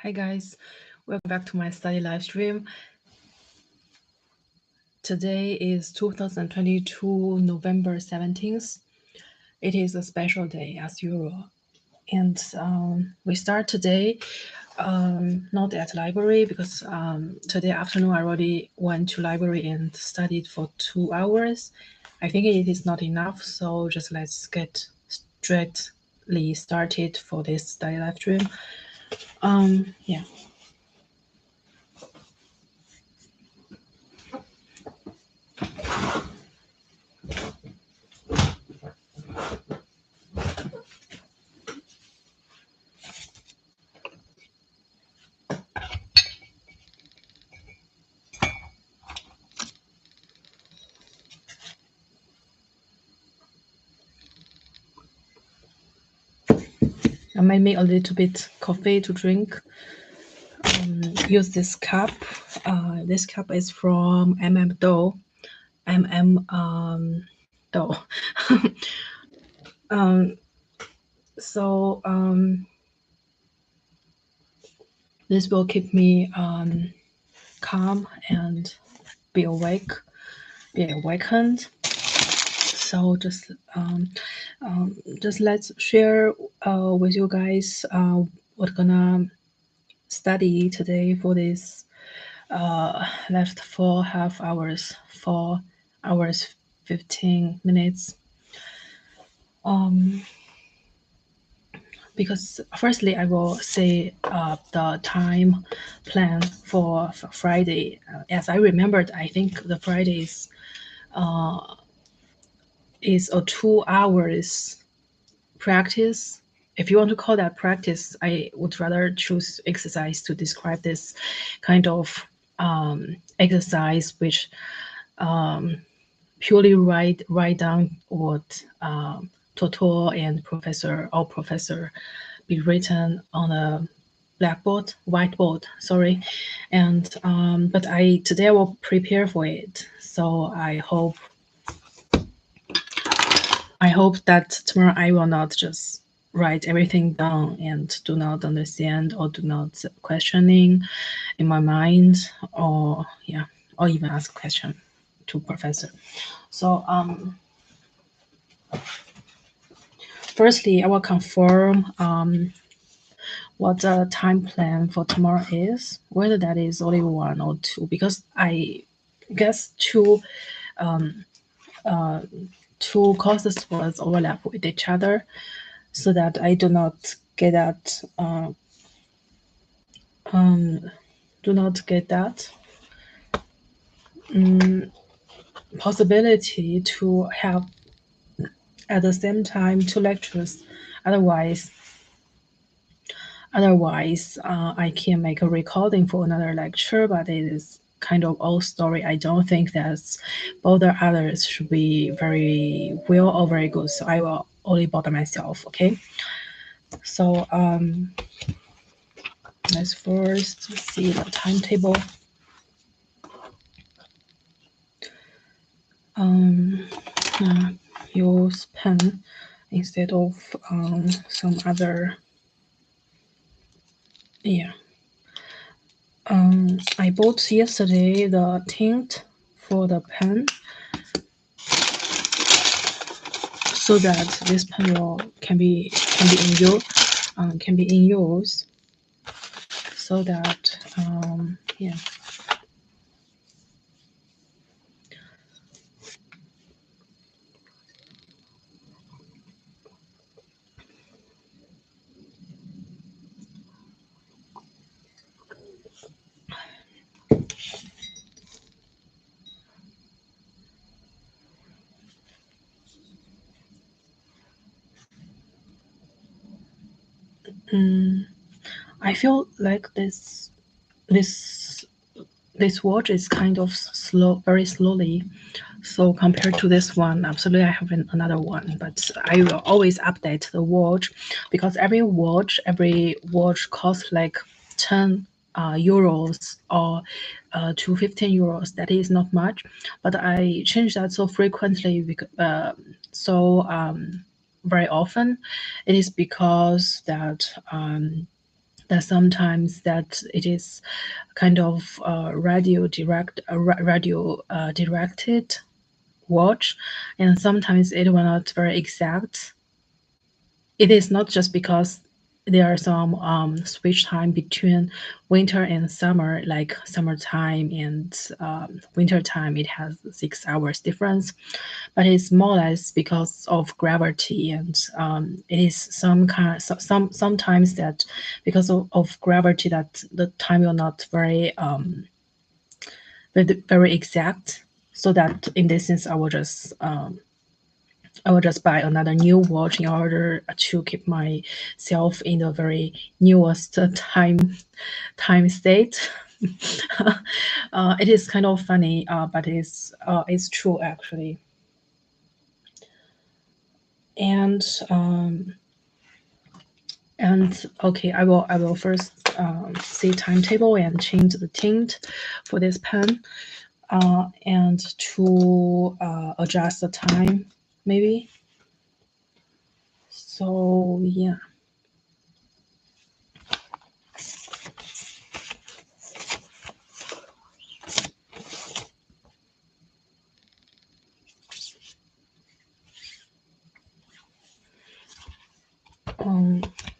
Hi guys, welcome back to my study live stream. Today is 2022 November 17th. It is a special day as usual. And we start today not at library because today afternoon I already went to library and studied for 2 hours. I think it is not enough, so just let's get straightly started for this study live stream. Yeah. I might make a little bit coffee to drink. Use this cup. This cup is from Dough. Dough. So this will keep me calm and be awakened. So just let's share with you guys what gonna study today for this left 4 hours 15 minutes. Because firstly I will say the time plan for Friday. As I remembered, I think the Friday is a 2 hours practice. If you want to call that practice, I would rather choose exercise to describe this kind of exercise, which purely write down what tutor and professor be written on a whiteboard, sorry. And but today I will prepare for it. So I hope that tomorrow I will not just write everything down and do not understand or do not questioning in my mind, or even ask question to professor. So firstly I will confirm what the time plan for tomorrow is, whether that is only 1 or 2, because I guess two courses was overlap with each other, so that I do not get that possibility to have at the same time 2 lectures. Otherwise I can make a recording for another lecture, but it is kind of old story. I don't think that both the others should be very well or very good, so I will only bother myself. Okay, so let's first see the timetable. Use pen instead of some other. Yeah. I bought yesterday the tint for the pen, so that this pen can be in use. So that yeah. I feel like this watch is kind of slow, very slowly. So compared to this one, absolutely I have another one, but I will always update the watch, because every watch costs like 10 euros or to 15 euros. That is not much, but I change that so frequently, because very often. It is because that that sometimes that it is kind of directed watch, and sometimes it will not very exact. It is not just because there are some switch time between winter and summer, like summertime and winter time, it has 6 hours difference, but it's more or less because of gravity, and it is sometimes that because of gravity that the time will not very exact. So that in this sense, I will just buy another new watch in order to keep myself in the very newest time state. It is kind of funny, but it's true actually. And okay, I will first see timetable and change the tint for this pen, and to adjust the time maybe. So yeah.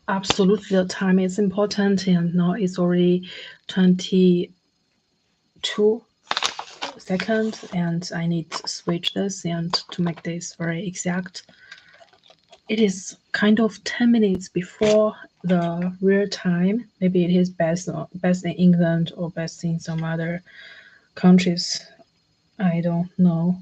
Absolutely, the time is important, and now it's already 22 seconds, and I need to switch this and to make this very exact. It is kind of 10 minutes before the real time. Maybe it is best in England or best in some other countries. I don't know.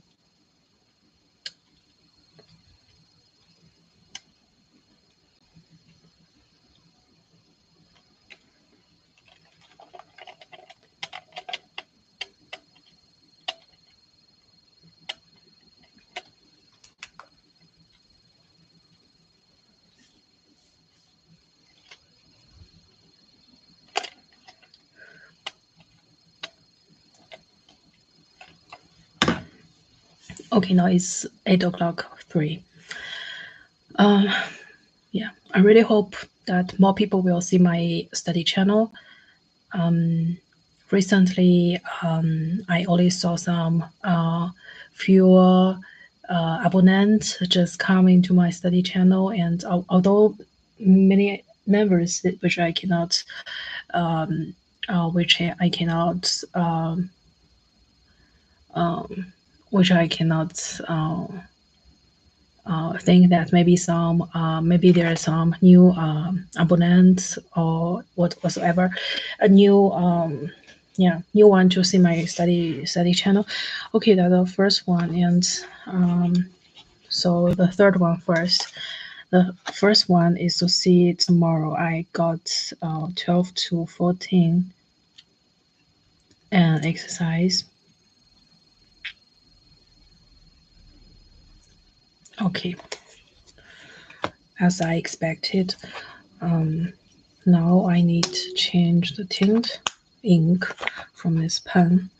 Okay, now it's 8:03. Yeah, I really hope that more people will see my study channel. Recently, I only saw some fewer abonnents just coming to my study channel, and although many members which I cannot, which I cannot, which I cannot. Think that maybe there are some new abonnents or whatsoever, a new new one to see my study channel. Okay, that's the first one, and so the third one first. The first one is to see tomorrow. I got 12 to 14 and exercise. Okay, as I expected. Now I need to change the tint ink from this pen.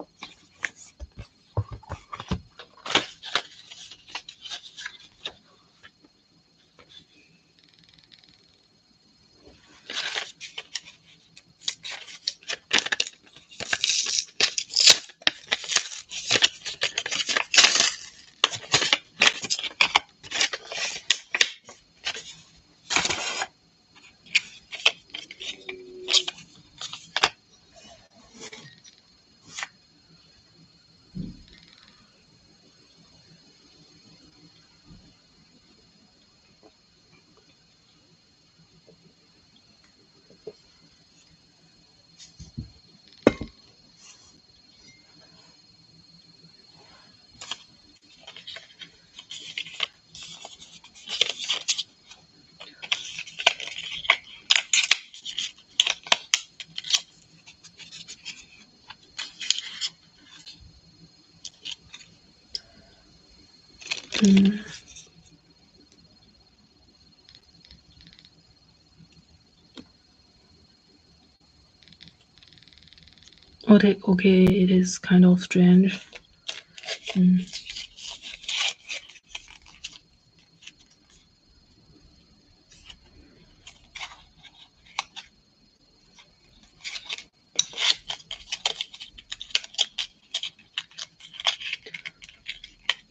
Okay, it is kind of strange.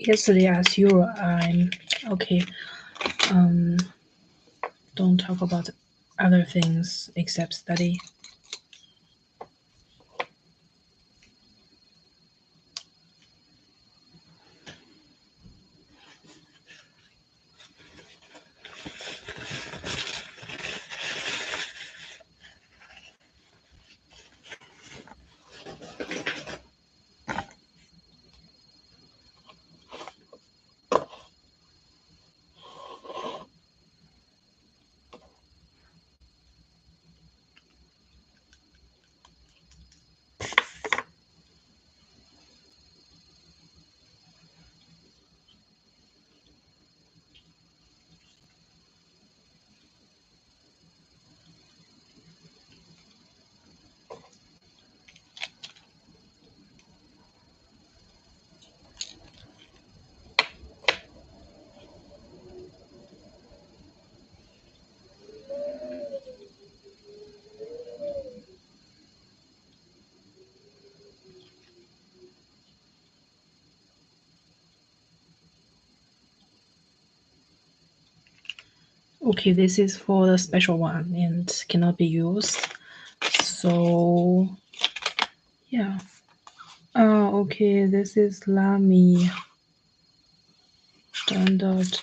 yesterday as usual, I'm okay. Don't talk about other things except study. Okay, this is for the special one and cannot be used. So yeah. Okay, this is Lamy standard.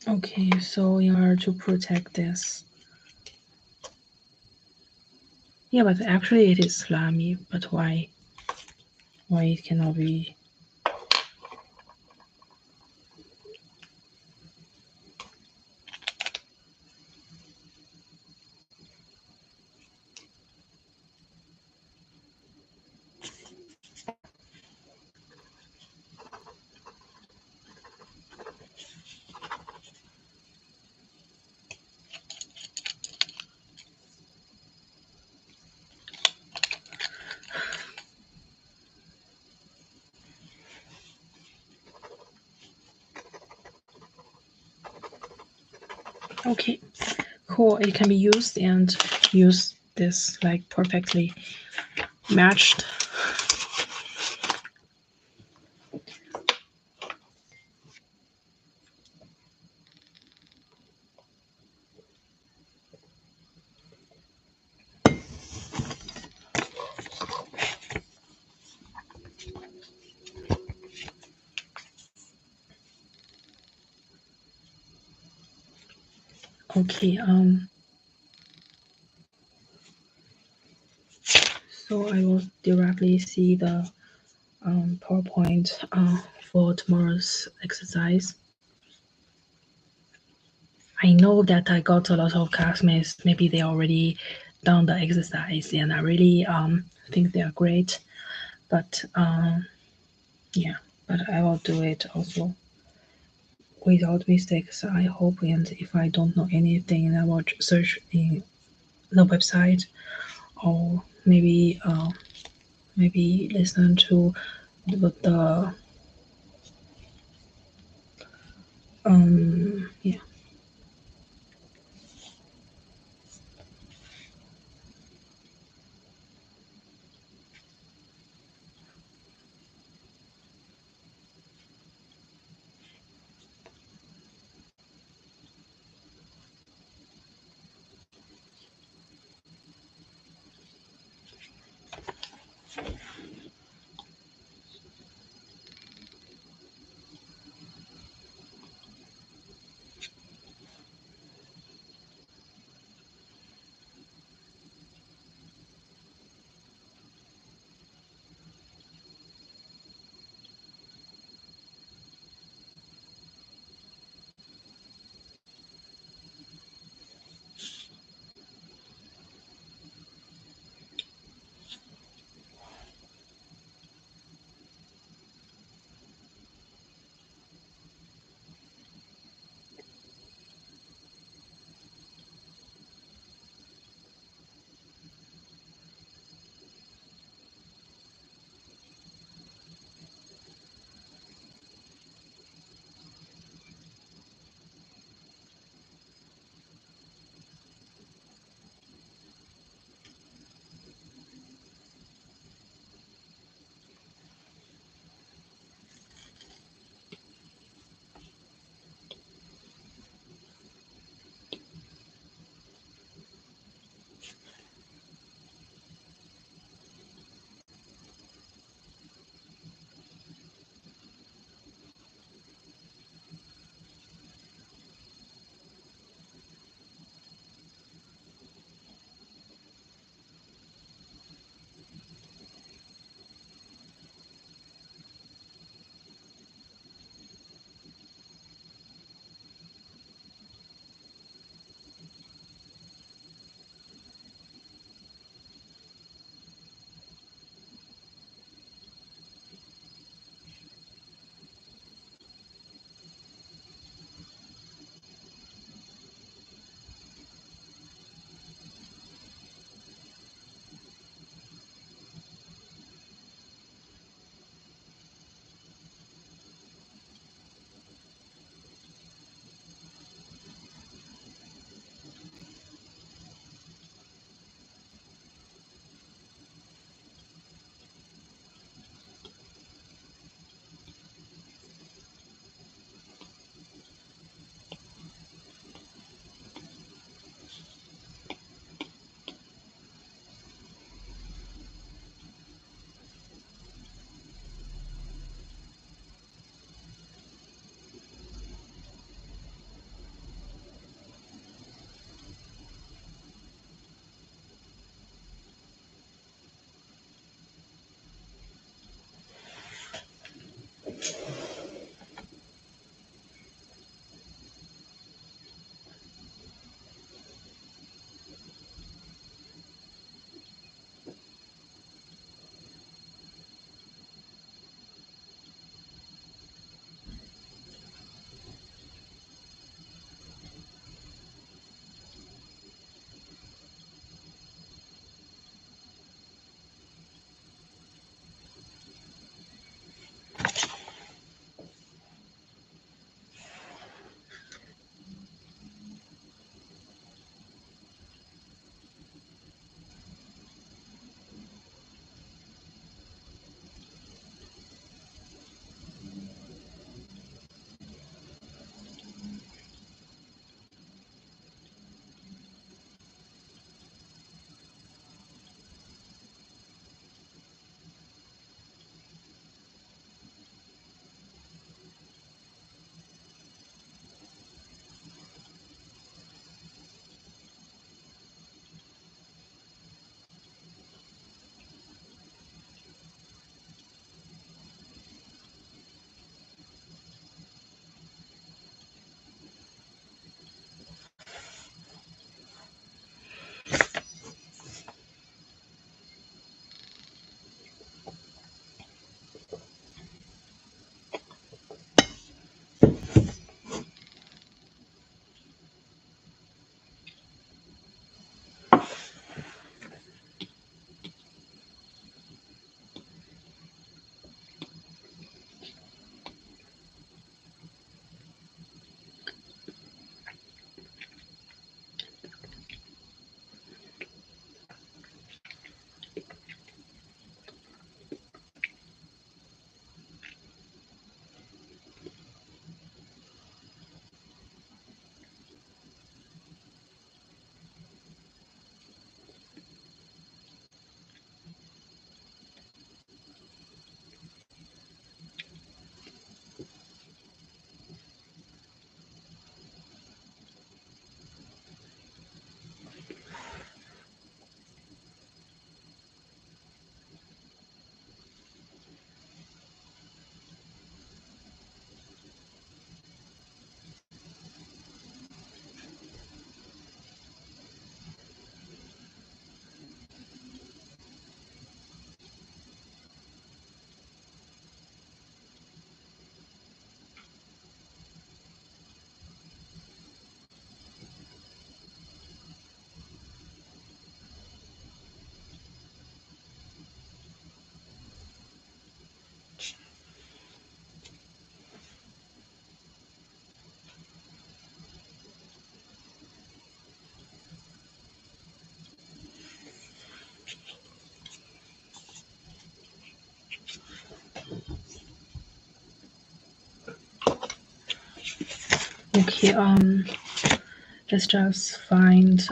Okay, so in order to protect this. Yeah, but actually it is Lamy, but why it cannot be? Okay, cool. It can be used and use this like perfectly matched. Okay, so I will directly see the PowerPoint for tomorrow's exercise. I know that I got a lot of classmates, maybe they already done the exercise and I really think they are great, but yeah, but I will do it also without mistakes, I hope, and if I don't know anything, I will search in the website or maybe listen to the yeah. Okay, let's just find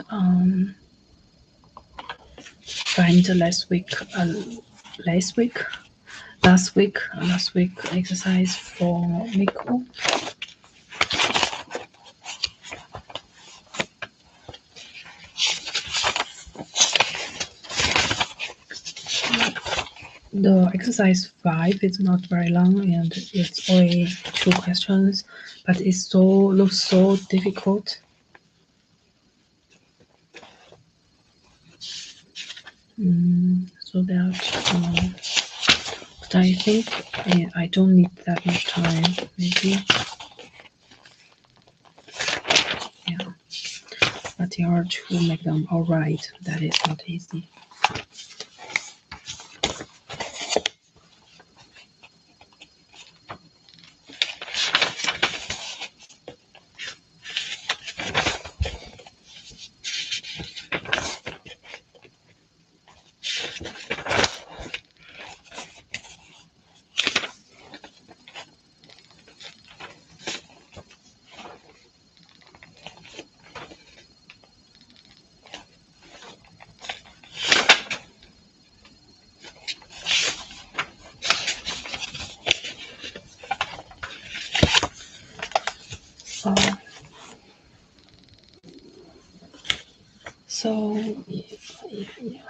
last week exercise for Miko. The exercise 5 is not very long and it's only 2 questions, but it looks so difficult. So that, but I think I don't need that much time, maybe. Yeah, but in order to make them all right, that is not easy. So yeah.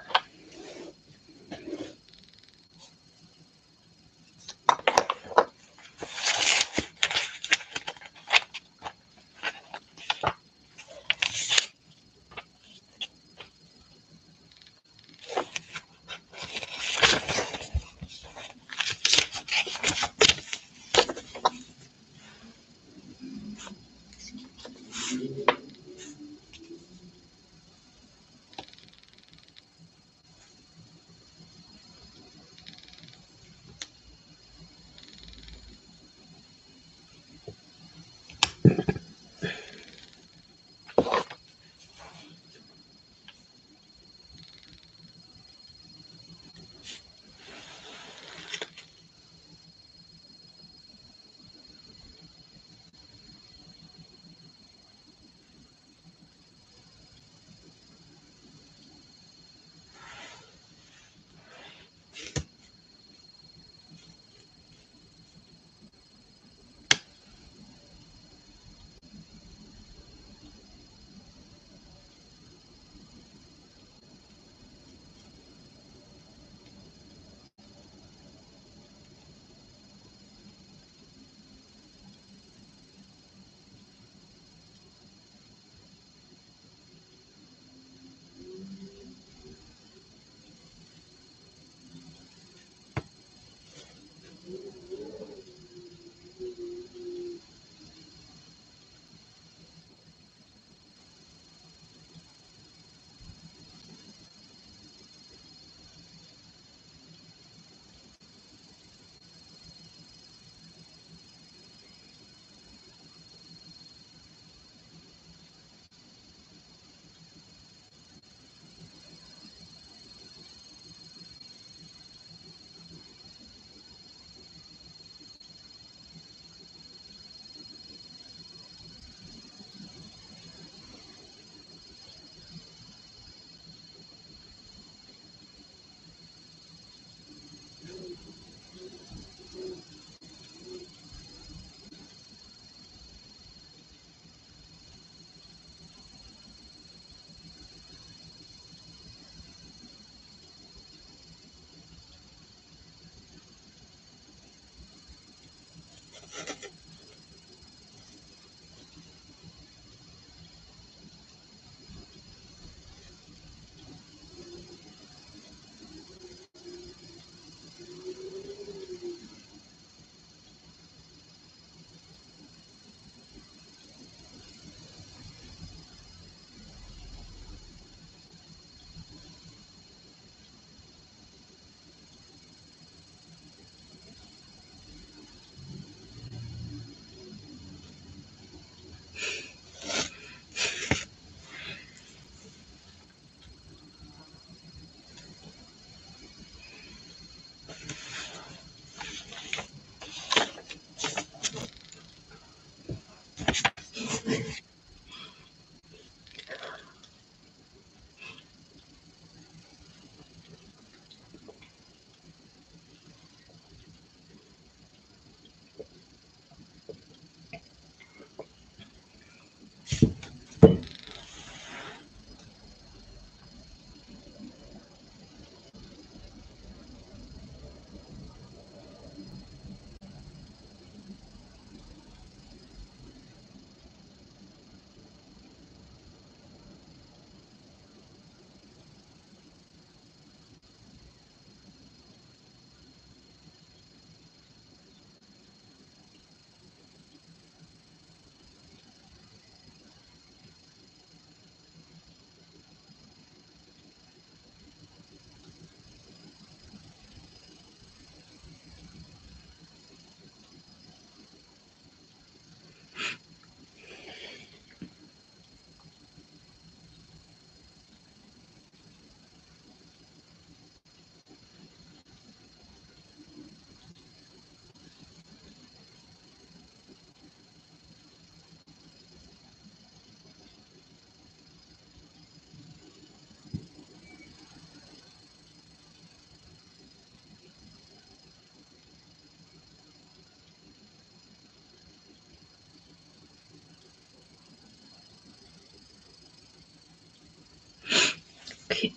Okay,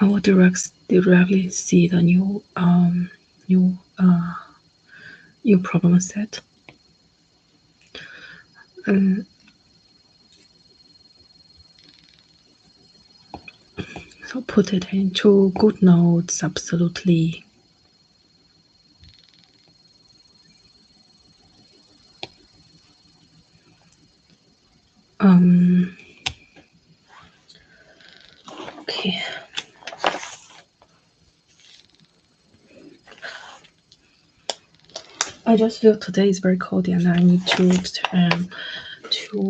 I will directly see the new new problem set. So put it into good notes, absolutely. Okay. I just feel today is very cold and I need to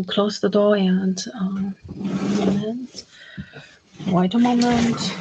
close the door and wait a moment.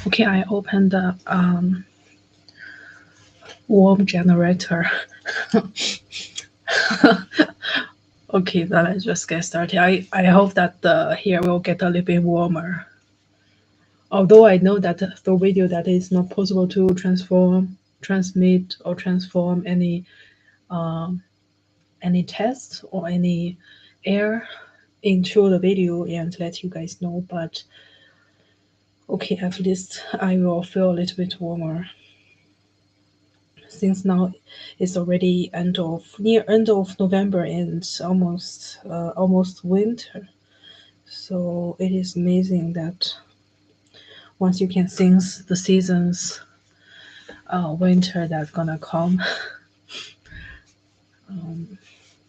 Okay, I opened the warm generator. Okay, then let's just get started. I hope that the here will get a little bit warmer. Although I know that through video that is not possible to transmit or transform any test or any air into the video and let you guys know, but okay, at least I will feel a little bit warmer. since now it's already near end of November and almost winter. So it is amazing that once you can sense the seasons, winter that's gonna come.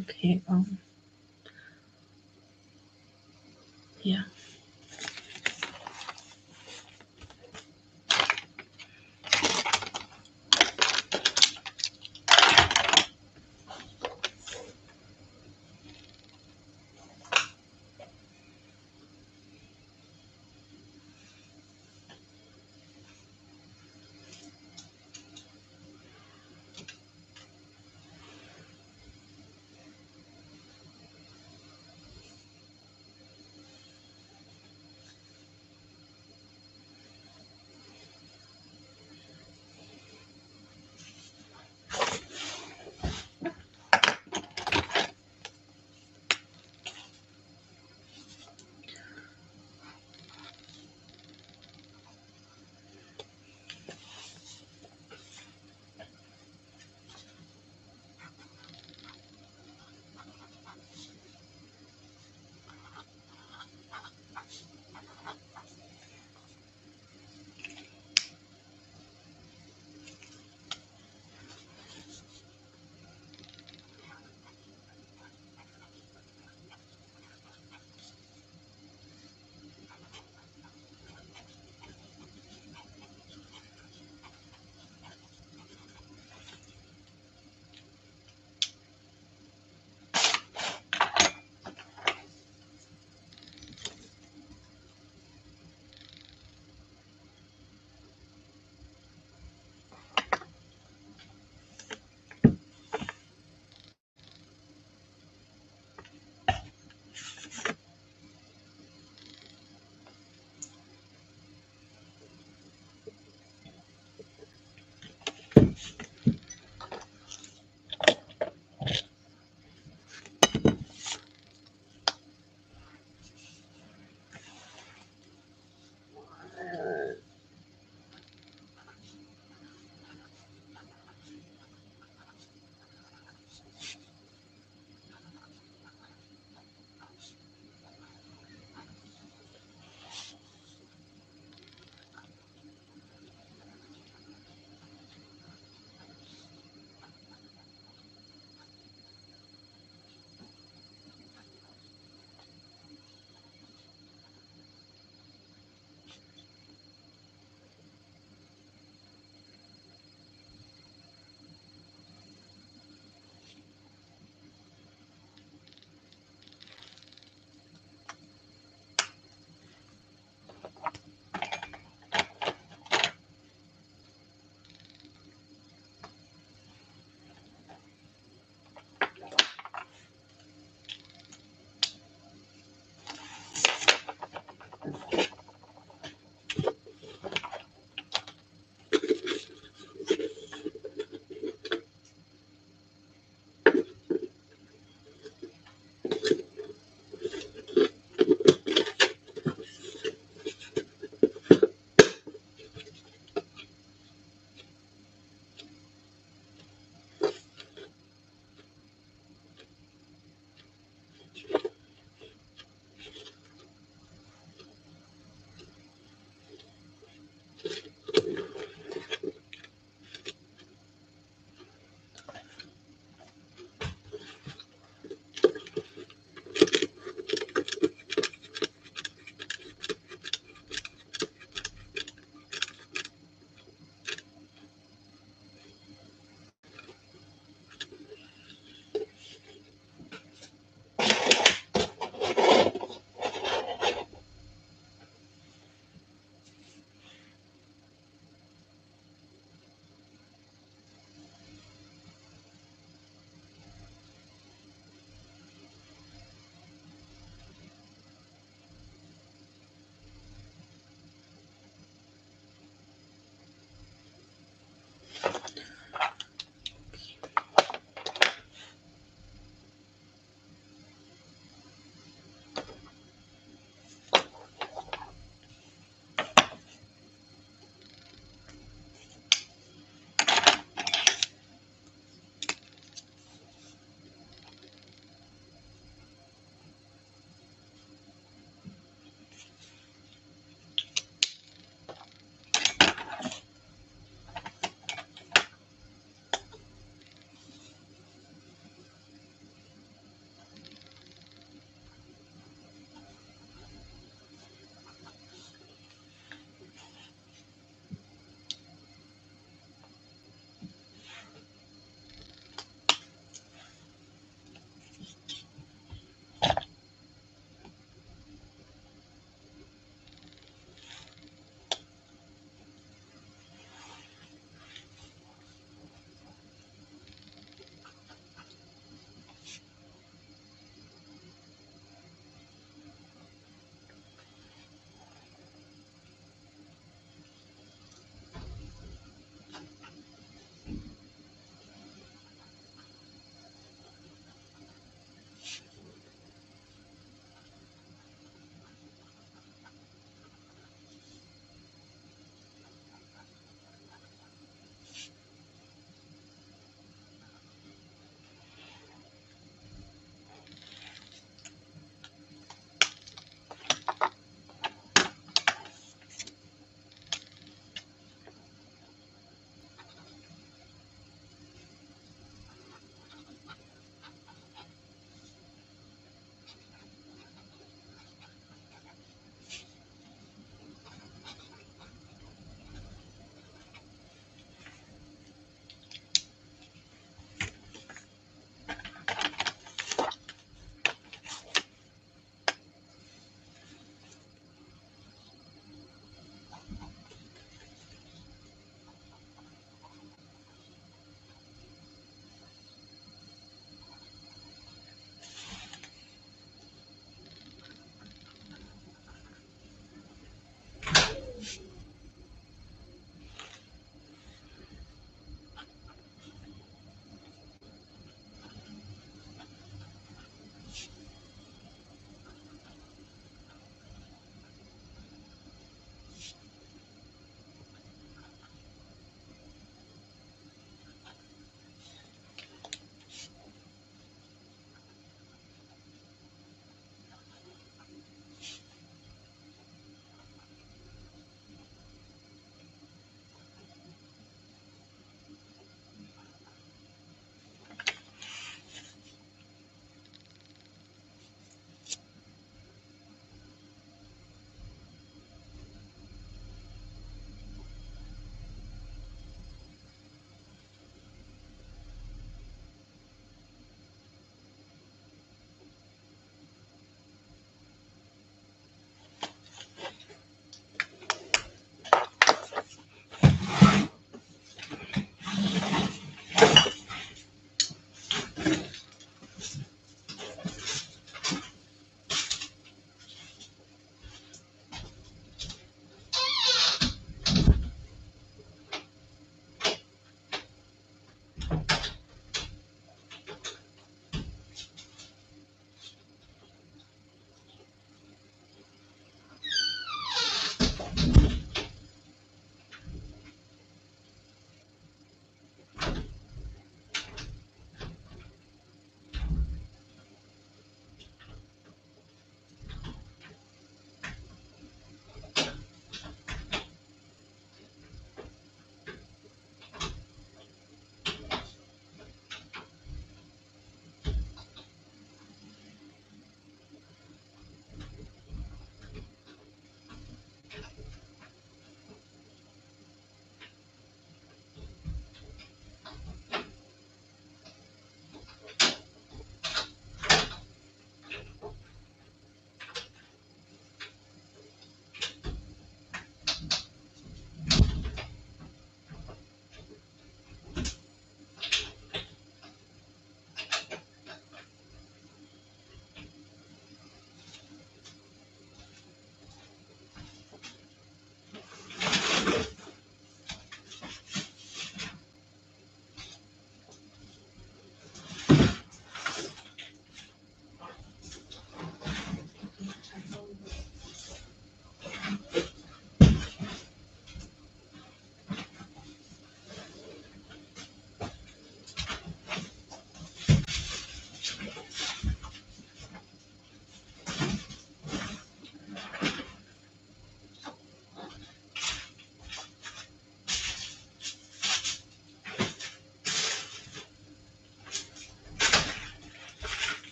Okay, yeah.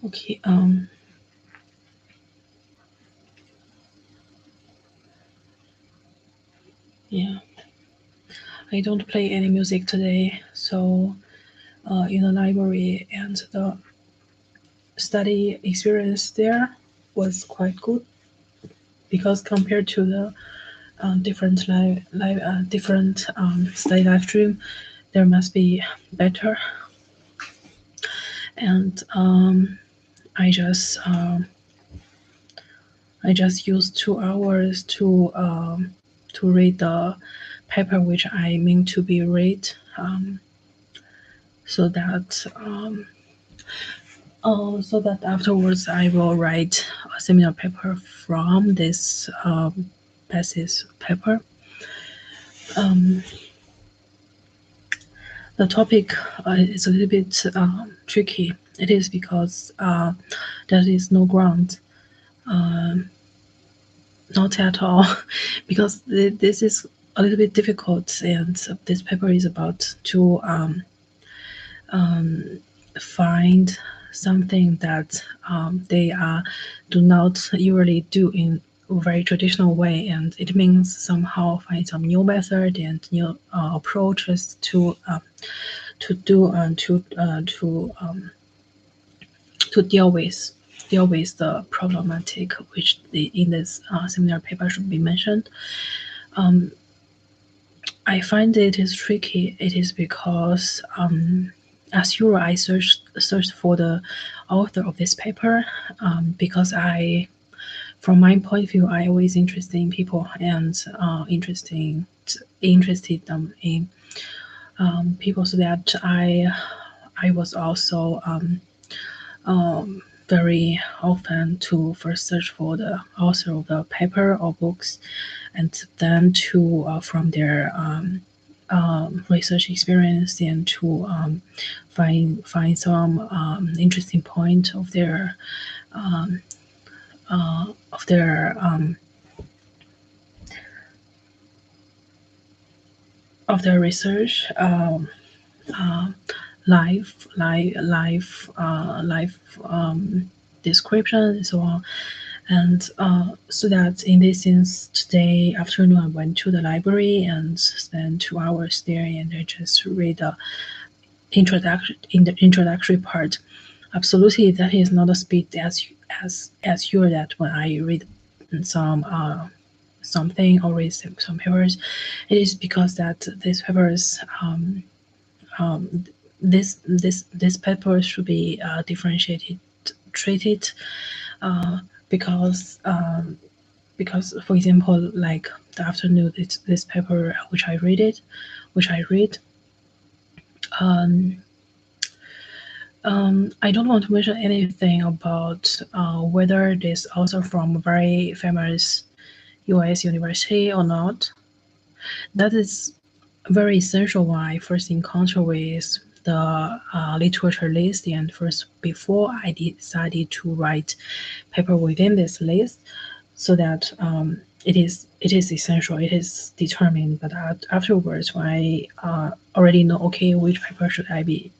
Okay. Yeah. I don't play any music today, so in the library and the study experience there was quite good because compared to the different study live stream, there must be better. And I just used 2 hours to read the paper which I mean to be read, so that so that afterwards I will write a seminar paper from this thesis paper. The topic is a little bit tricky. It is because there is no ground, not at all, because this is a little bit difficult, and this paper is about to find something that they do not usually do in a very traditional way, and it means somehow find some new method and new approaches to do to deal with the problematic which in this seminar paper should be mentioned. I find it is tricky. It is because as usual, I searched for the author of this paper because from my point of view, I always interested in people and interested them in people, so that I was also very often to first search for the author of the paper or books, and then to from their research experience, and to find some interesting point of their uh, of their um, of their research, live description and so on. And so that in this sense, today afternoon I went to the library and spent 2 hours there, and I just read the introductory part. Absolutely, that is not a speed as you that when I read some something or read some papers, it is because that these papers this paper should be differentiated treated because for example, like the afternoon this paper which I read I don't want to mention anything about whether this author from a very famous US university or not. That is very essential when I first encounter with the literature list, and first before I decided to write paper within this list, so that it is essential, it is determined. But afterwards, when I already know, okay, which paper should I be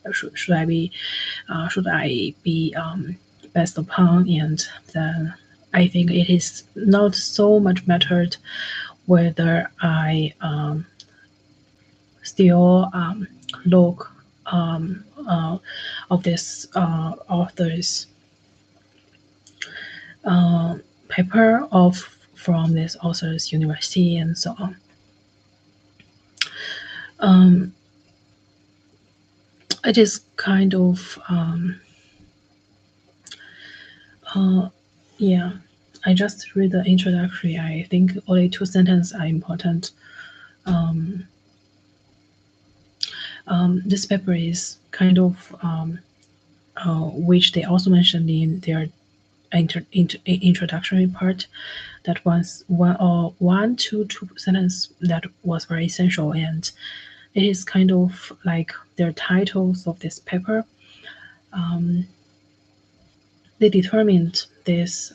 based upon, and then I think it is not so much mattered whether I still look of this author's paper from this author's university and so on. It is kind of yeah. I just read the introductory. I think only 2 sentences are important. This paper is kind of which they also mentioned in their introductory part, that was one to 2 sentences that was very essential, and it is kind of like their titles of this paper. They determined this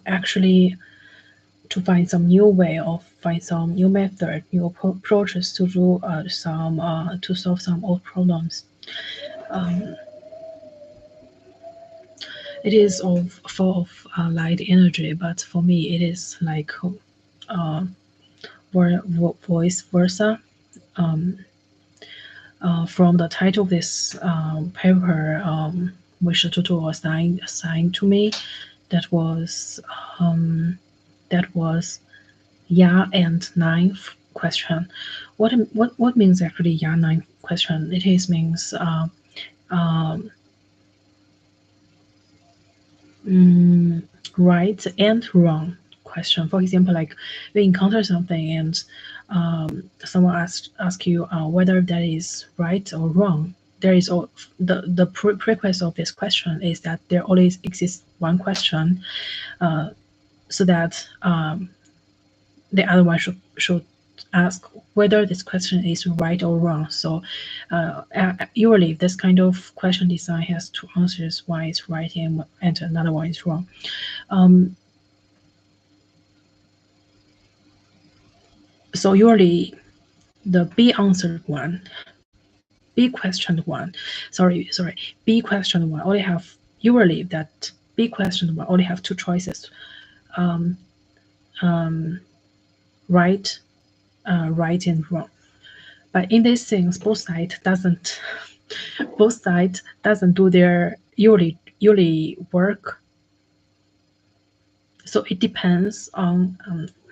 actually to find some new way or find some new method, new approaches to do to solve some old problems. It is full of light energy, but for me it is like vice versa. From the title of this paper, which tutor assigned to me, that was yeah and nine question. What means actually yeah nine question? It is means right and wrong question. For example, like you encounter something and someone ask you whether that is right or wrong. There is the prerequisite of this question is that there always exists one question, so that the other one should ask whether this question is right or wrong. So usually this kind of question design has two answers. One is right and another one is wrong. So usually the B answered one, B questioned one, B questioned one only have usually that B questioned one only have two choices, right, right and wrong. But in these things, both sides doesn't do their usually work. So it depends on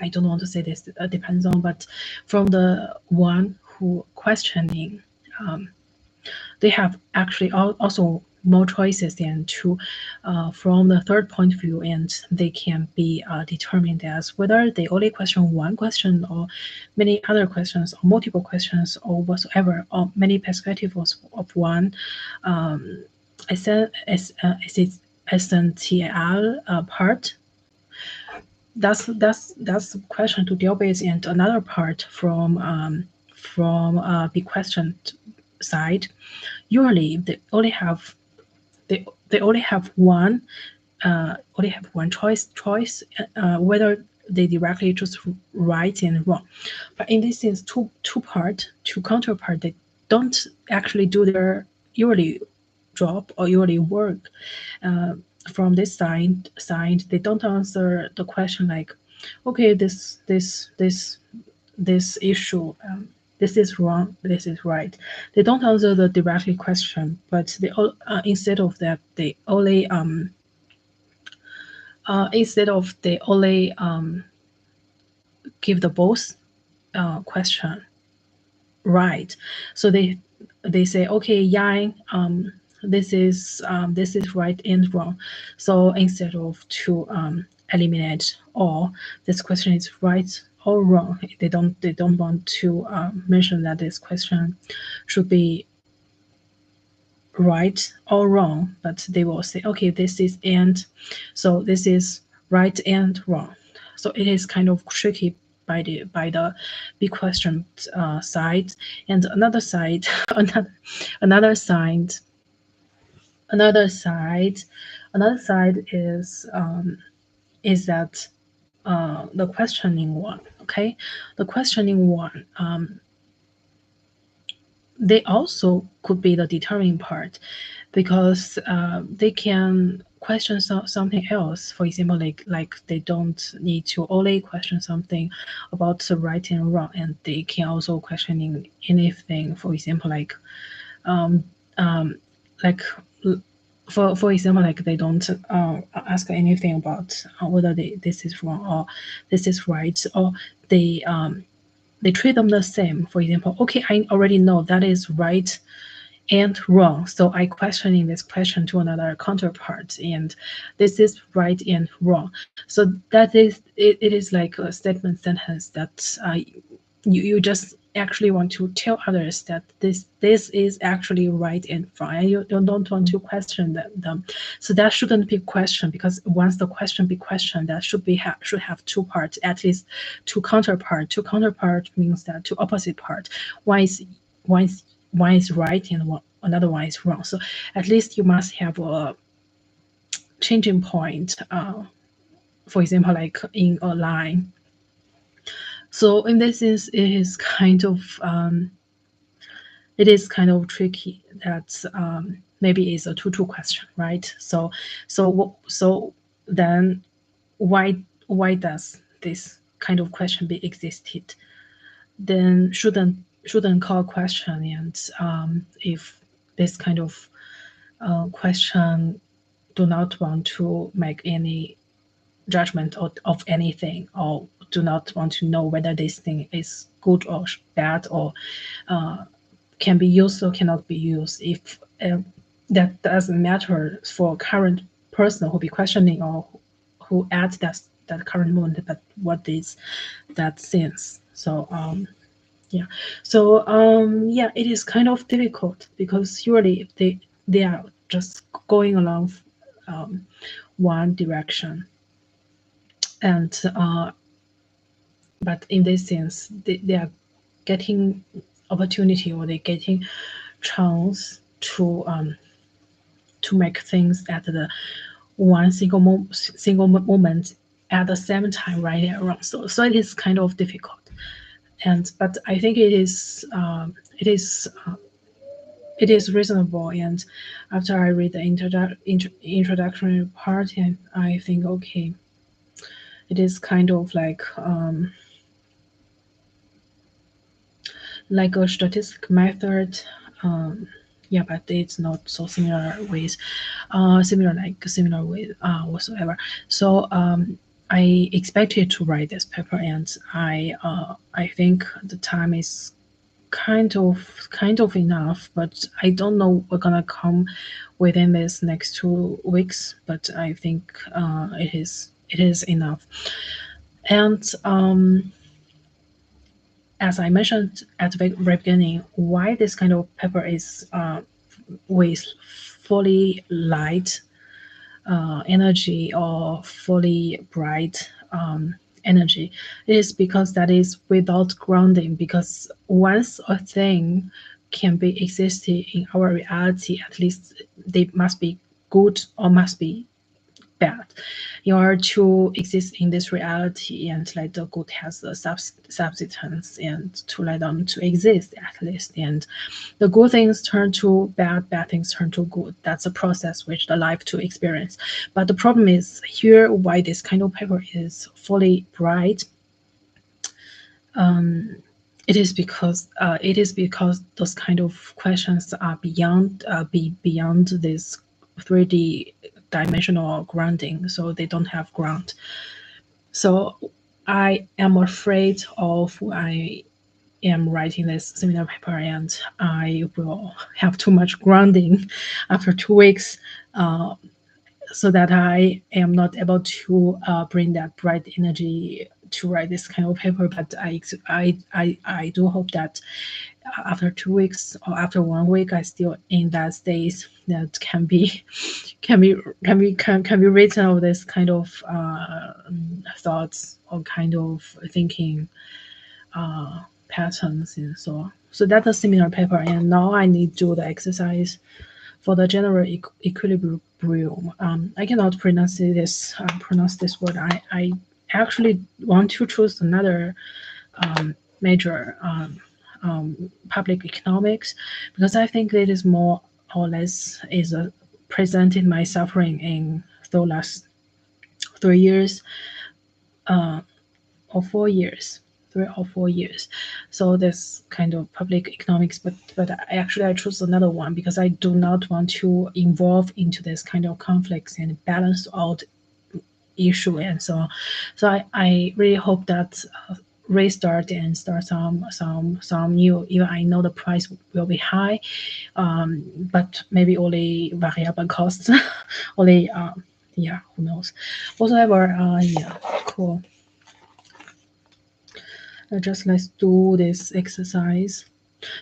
I don't want to say this depends on, but from the one who questioning, they have actually also more choices than two from the third point of view, and they can be determined as whether they only question one question or many other questions or multiple questions or whatsoever, or many perspectives of one essential part. That's the question to deal with, and another part from the question side. Usually, they only have one choice whether they directly choose right and wrong. But in this sense, two counterpart, they don't actually do their usually job or usually work. From this side, they don't answer the question like, okay, this issue, this is wrong, this is right. They don't answer the directly question, but they instead of that, they only give the both question right. So they say, okay, yeah, this is right and wrong. So instead of to eliminate all, this question is right or wrong. They don't want to mention that this question should be right or wrong, but they will say, okay, this is and, so this is right and wrong. So it is kind of tricky by the big question side, and another side another side is that the questioning one. Okay, the questioning one, they also could be the determining part, because they can question something else. For example, like they don't need to only question something about the right and wrong, and they can also questioning anything. For example, like for example, like they don't ask anything about whether this is wrong or this is right, or they treat them the same. For example, okay, I already know that is right and wrong, so I questioning this question to another counterpart, and this is right and wrong. So that is it is like a statement sentence that you just actually want to tell others that this is actually right and wrong, and you don't want to question them. So that shouldn't be questioned, because once the question be questioned, that should have two parts, at least two counterpart. Two counterpart means that two opposite part. One is right and another one is wrong. So at least you must have a changing point for example, like in a line. So in this sense, it is kind of tricky. That maybe it's a 2-2 question, right? So then why does this kind of question be existed? Then shouldn't call question. And if this kind of question do not want to make any judgment of anything, or do not want to know whether this thing is good or bad, or can be used or cannot be used, if that doesn't matter for current person who be questioning, or who at that current moment, but what is that sense? So yeah, so yeah, it is kind of difficult, because usually they are just going along one direction. And but in this sense, they are getting opportunity, or they getting chance to make things at the one single moment at the same time, right and wrong. So it is kind of difficult. And but I think it is reasonable. And after I read the introductory part, and I think, okay, it is kind of like a statistic method. Yeah, but it's not so similar with similar with whatsoever. So I expected to write this paper, and I think the time is kind of enough, but I don't know what's gonna come within this next 2 weeks. But I think it is enough. And as I mentioned at the very beginning, why this kind of paper is with fully light energy, or fully bright energy, is because that is without grounding. Because once a thing can be existing in our reality, at least they must be good or must be bad in order to exist in this reality, and let the good has the substance, and to let them to exist at least. And the good things turn to bad, bad things turn to good. That's a process which the life to experience. But the problem is here, why this kind of paper is fully bright. It is because those kind of questions are beyond this 3D dimensional grounding, so they don't have ground. So I am afraid of I am writing this seminar paper, and I will have too much grounding after 2 weeks, so that I am not able to bring that bright energy to write this kind of paper. But I do hope that after 2 weeks or after 1 week, I still in that state that can be written of this kind of thoughts, or kind of thinking patterns, and so on. So that's a similar paper, and now I need to do the exercise for the general equilibrium. I cannot pronounce this word. I actually want to choose another major public economics, because I think it is more or less is presented my suffering in the last 3 years or 4 years. 3 or 4 years. So this kind of public economics, but I choose another one because I do not want to involve into this kind of conflicts and balance out issue and so on. So I really hope that restart and start some new. Even I know the price will be high, but maybe only variable costs, only yeah, who knows. Whatever. Yeah, cool. Let's do this exercise,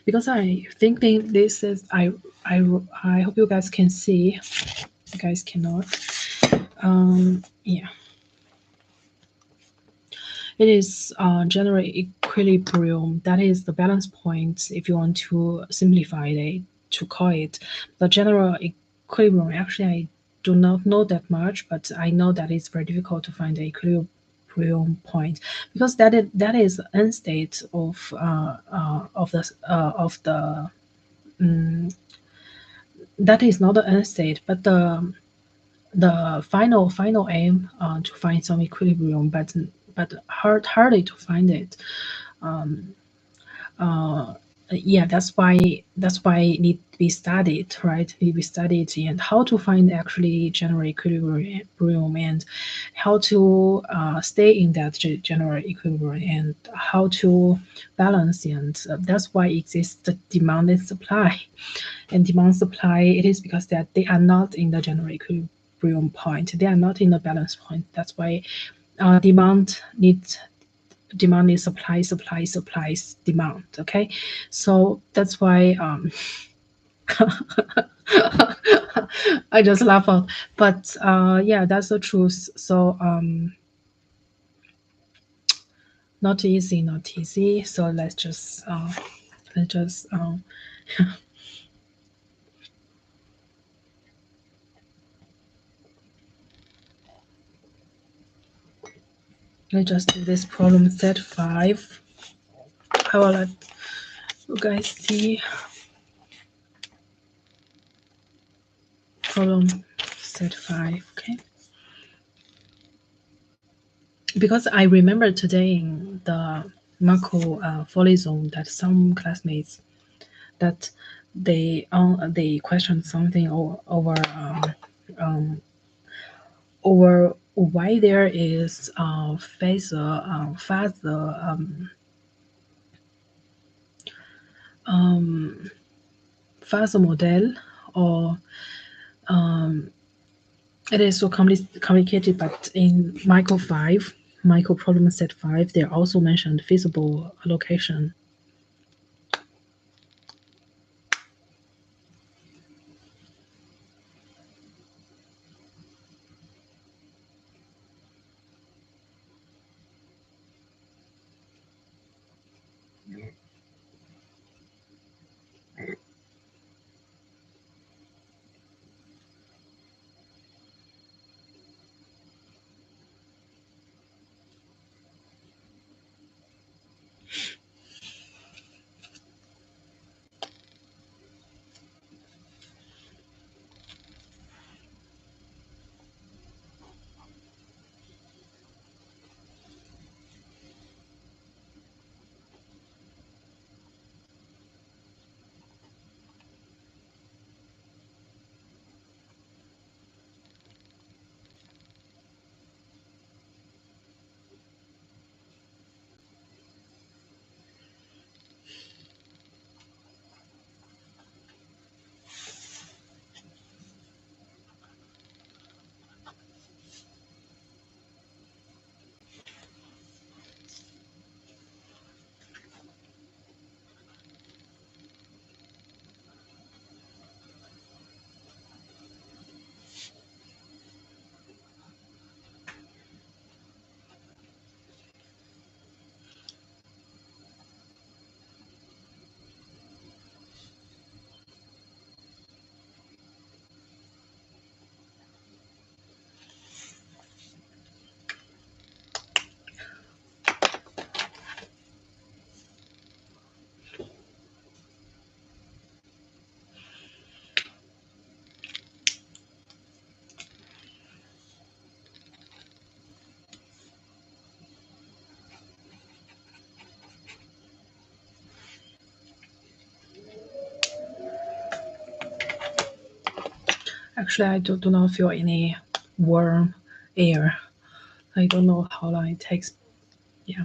because I think this is I hope you guys can see. You guys cannot. Yeah. It is general equilibrium. That is the balance point, if you want to simplify it, to call it. The general equilibrium, actually, I do not know that much, but I know that it's very difficult to find the equilibrium point, because that is end state of the that is not the end state, but the final aim to find some equilibrium, but hardly to find it. Um, uh, yeah, that's why it need to be studied, right? Need to be studied, and how to find actually general equilibrium, and how to stay in that general equilibrium, and how to balance, and that's why exists the demand and supply. And demand supply, it is because that they are not in the general equilibrium point, they are not in the balance point. That's why demand is supply, supply supplies demand. Okay, so that's why I just laugh out, but yeah, that's the truth. So not easy, not easy. So let's just let's just do this problem set 5. I will let you guys see problem set 5. Okay, because I remember today in the Marco Foley zone that some classmates that they questioned something over why there is phase model, or it is so complicated. But in micro problem set 5, they also mentioned feasible allocation. Actually, I do not feel any warm air. I don't know how long it takes. Yeah.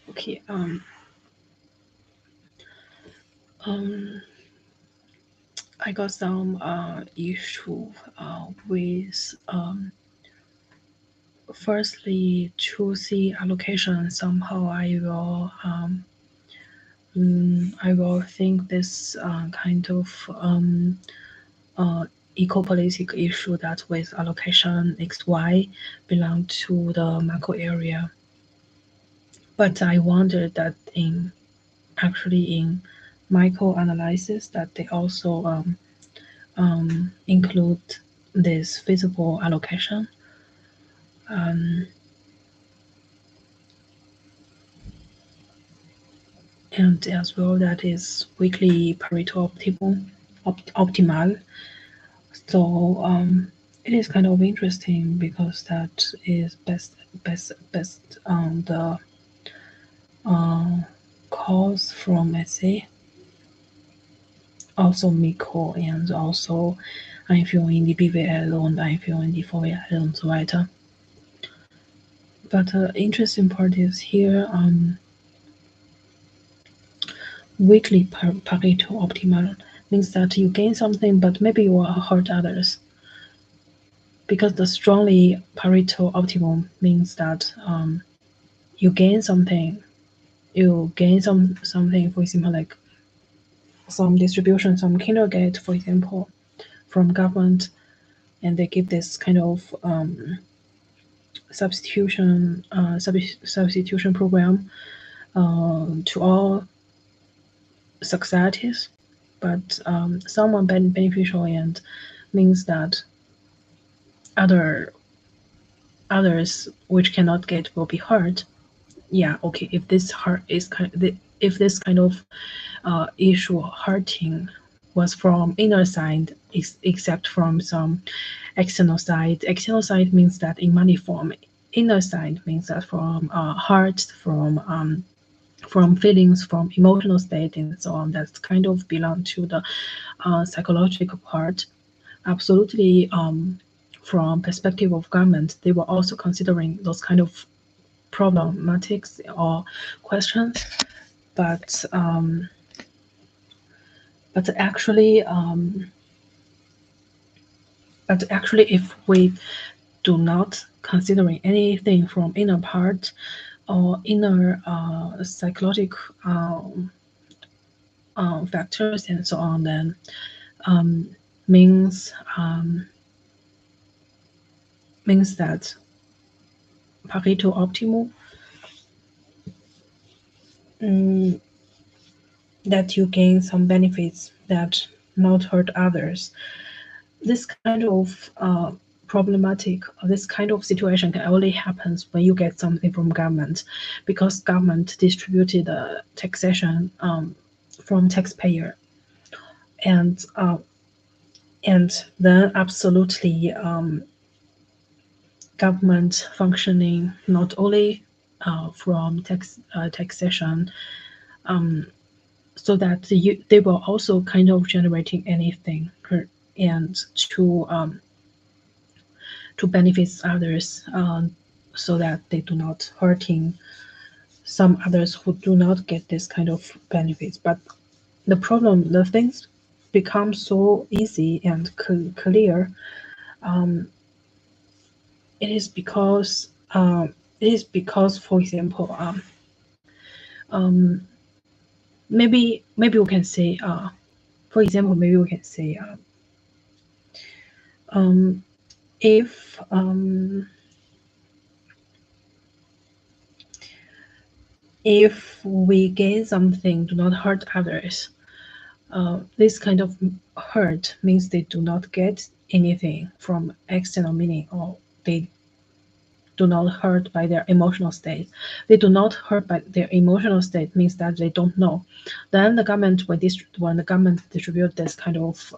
Okay. I got some issue with firstly choosy allocation. Somehow I will think this kind of eco-politic issue that with allocation XY belong to the macro area. But I wonder that in micro analysis that they also include this visible allocation. And as well, that is weekly Pareto optimal. So it is kind of interesting because that is best on the calls from essay, also Miko and also Einführung in die BWL und Einführung in die VWL und so weiter. But the interesting part is here weekly Pareto optimal means that you gain something, but maybe you will hurt others. Because the strongly Pareto optimum means that you gain something, something, for example, like some distribution, some kindergarten, for example, from government, and they give this kind of substitution program to all societies, but someone beneficial and means that others which cannot get will be hurt. Yeah, okay. If this kind of issue hurting was from inner side, except from some external side. External side means that in money form. Inner side means that from heart, from feelings, from emotional state, and so on. That's kind of belong to the psychological part. Absolutely, from perspective of government, they were also considering those kind of problematics or questions, but actually, if we do not considering anything from inner part or inner psychological factors and so on, then means that Pareto optimal, that you gain some benefits that not hurt others. This kind of problematic, this kind of situation can only happen when you get something from government, because government distributed taxation from taxpayer, and then absolutely government functioning not only from taxation, so that they will also kind of generating anything and to benefit others, so that they do not hurting some others who do not get this kind of benefits. But the things become so easy and clear. It is because for example, maybe we can say, for example, maybe we can say, if we gain something, do not hurt others. This kind of hurt means they do not get anything from external meaning, or they do not hurt by their emotional state. They do not hurt by their emotional state means that they don't know. Then the government, when the government distribute this kind of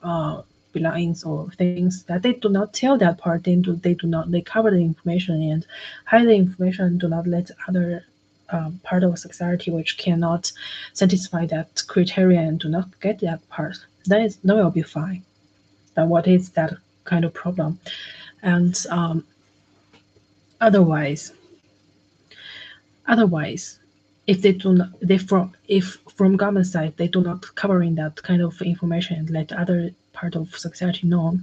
belongings or things that they do not tell that part. They cover the information and hide the information. Do not let other part of society which cannot satisfy that criteria and do not get that part. That will be fine. But what is that kind of problem? And otherwise, if they do not, if from government side they do not covering that kind of information and let other part of society know,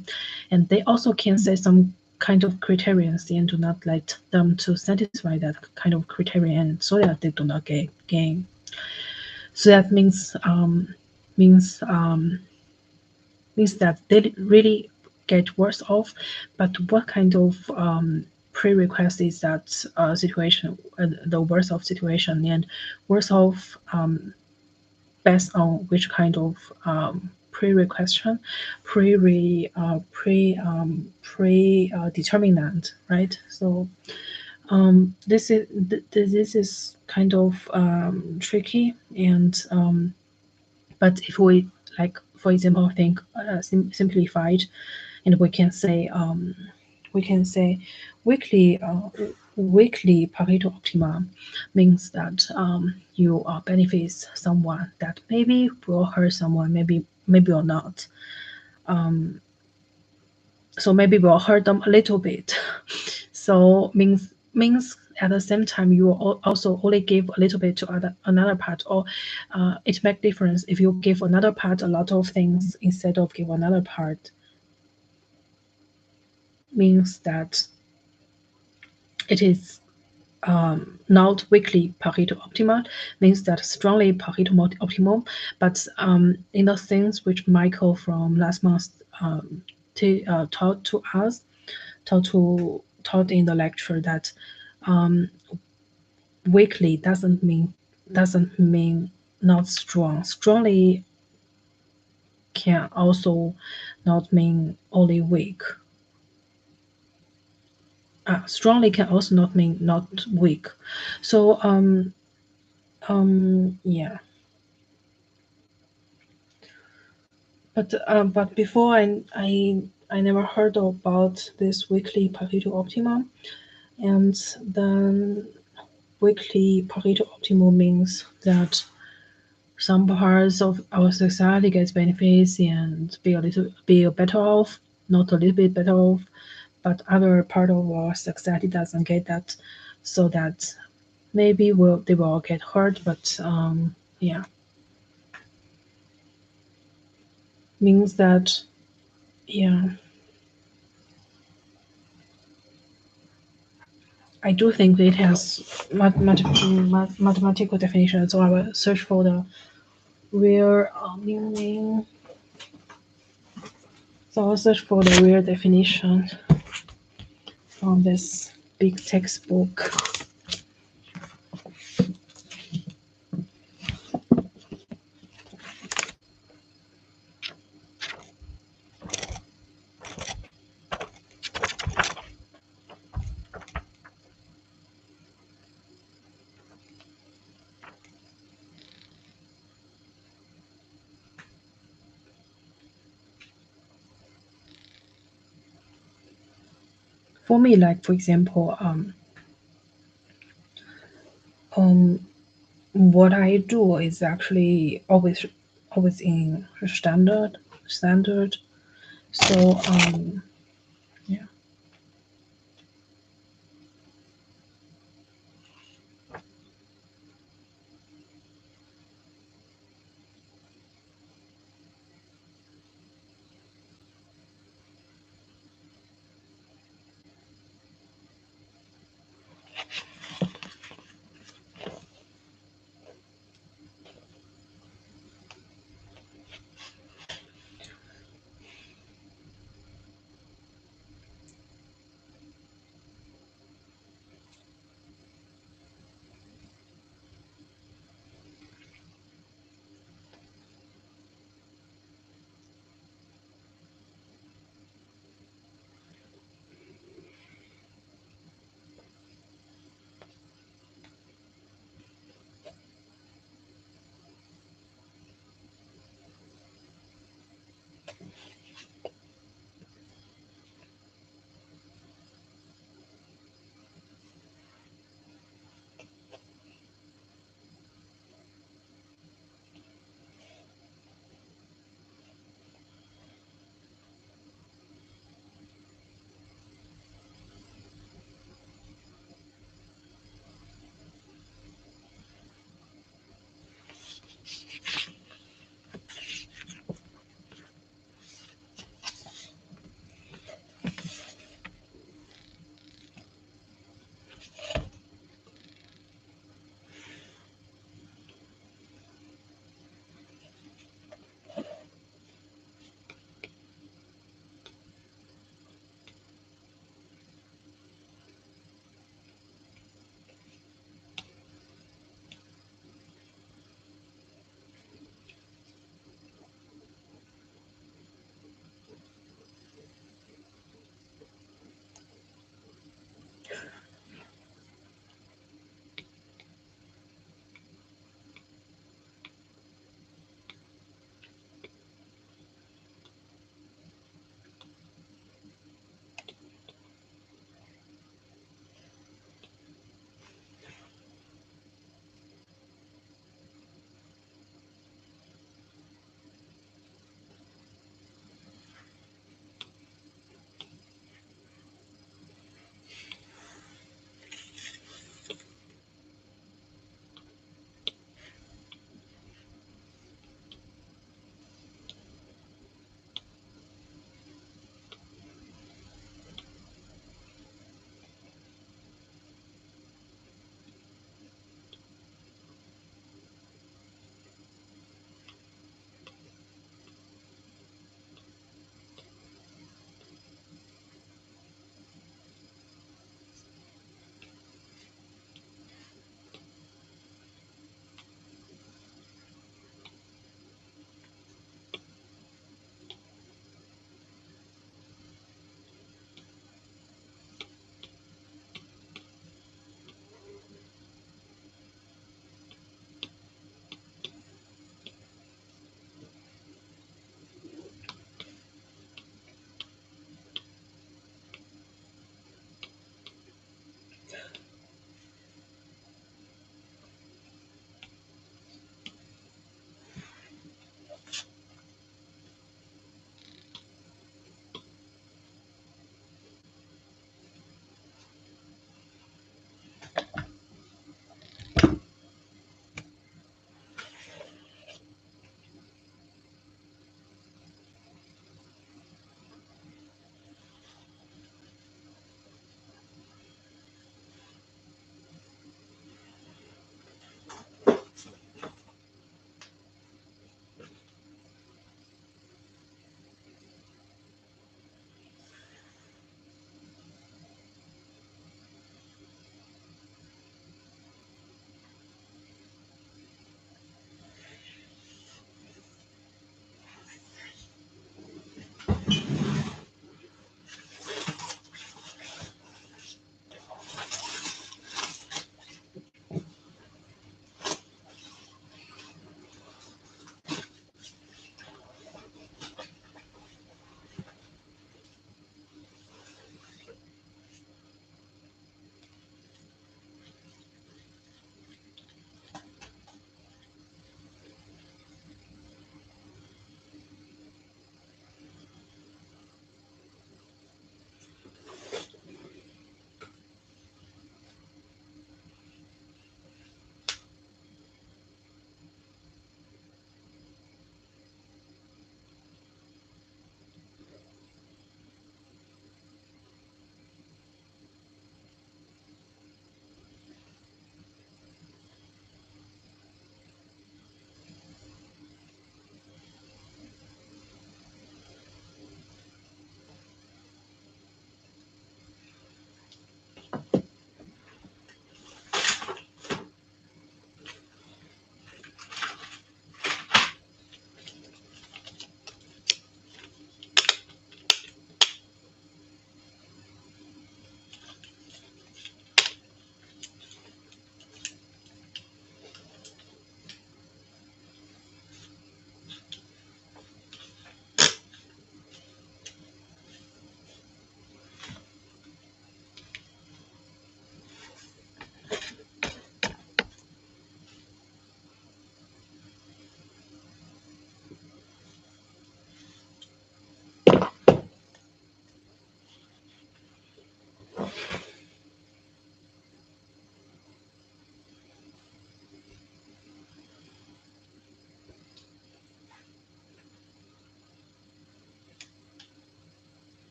and they also can set some kind of criteria and do not let them to satisfy that kind of criteria, and so that they do not gain. So that means that they really get worse off. But what kind of prerequisite is that situation, the worse off situation, and worse off based on which kind of pre-requisition, determinant, right? So this is kind of tricky, and but if we, like, for example, think simplified, and we can say weekly Pareto optima means that you benefits someone that maybe will hurt someone, maybe or not. So maybe will hurt them a little bit. So means at the same time you will also only give a little bit to another part, or it makes difference if you give another part a lot of things instead of give another part. Means that it is not weekly Pareto optimal, means that strongly Pareto optimum. But in the things which Michael from last month taught to us, taught in the lecture, that weekly doesn't mean not strong. Strongly can also not mean only weak. Strongly can also not mean not weak. So yeah. But before I never heard about this weekly Pareto optimum, and then weekly Pareto optimum means that some parts of our society gets benefits and be better off, not a little bit better off, but other part of our society doesn't get that, so that maybe they will get hurt. But yeah, means that, yeah, I do think it has mathematical definition, so I will search for the real meaning. So I'll search for the real definition from this big textbook. For me, like, for example, what I do is actually always in standard. So yeah.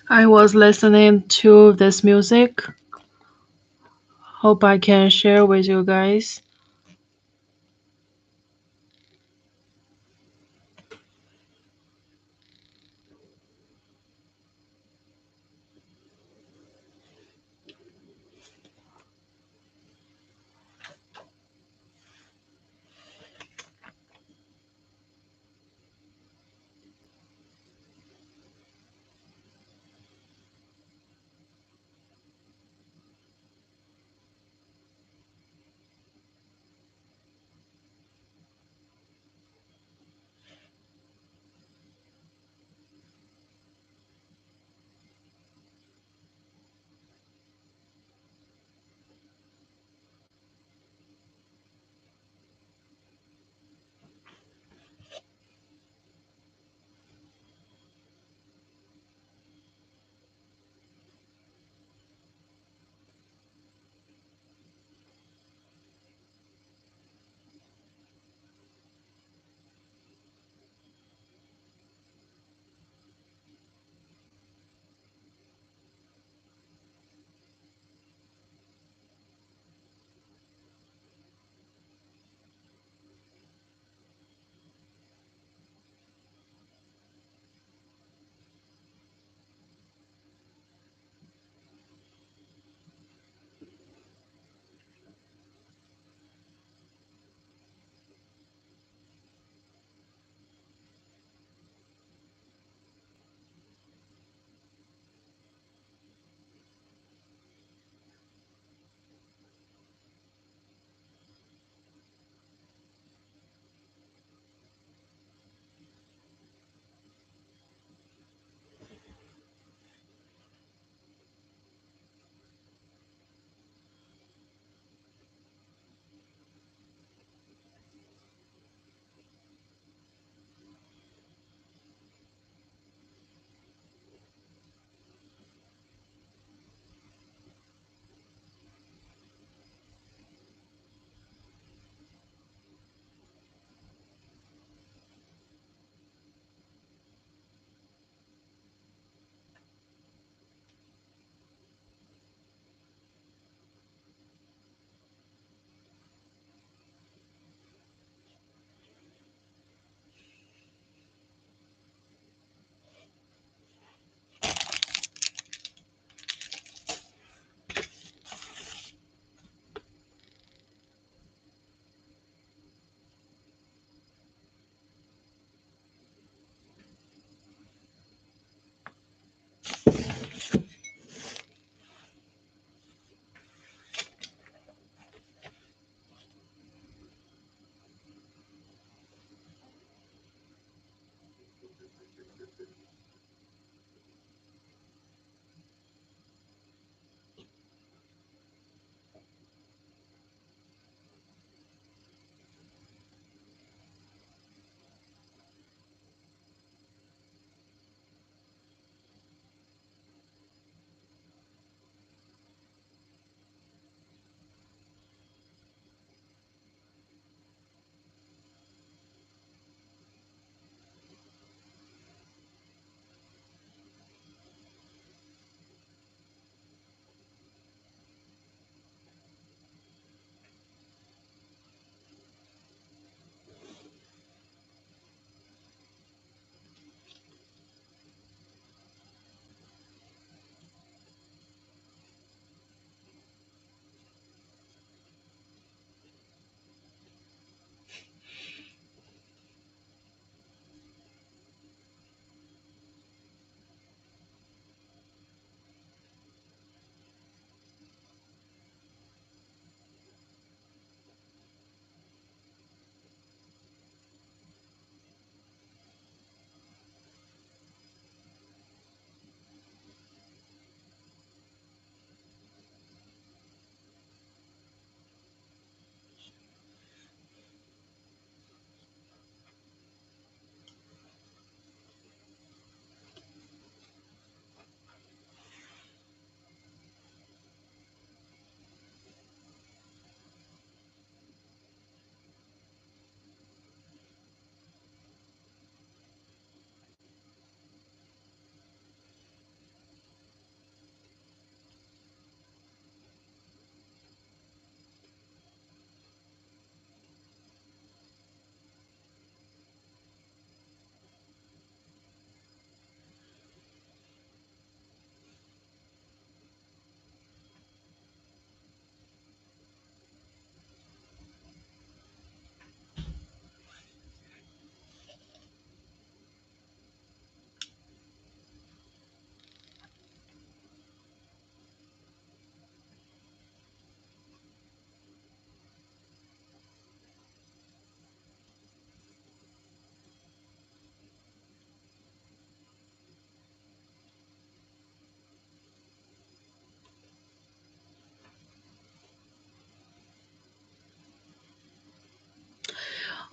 I was listening to this music. Hope I can share with you guys.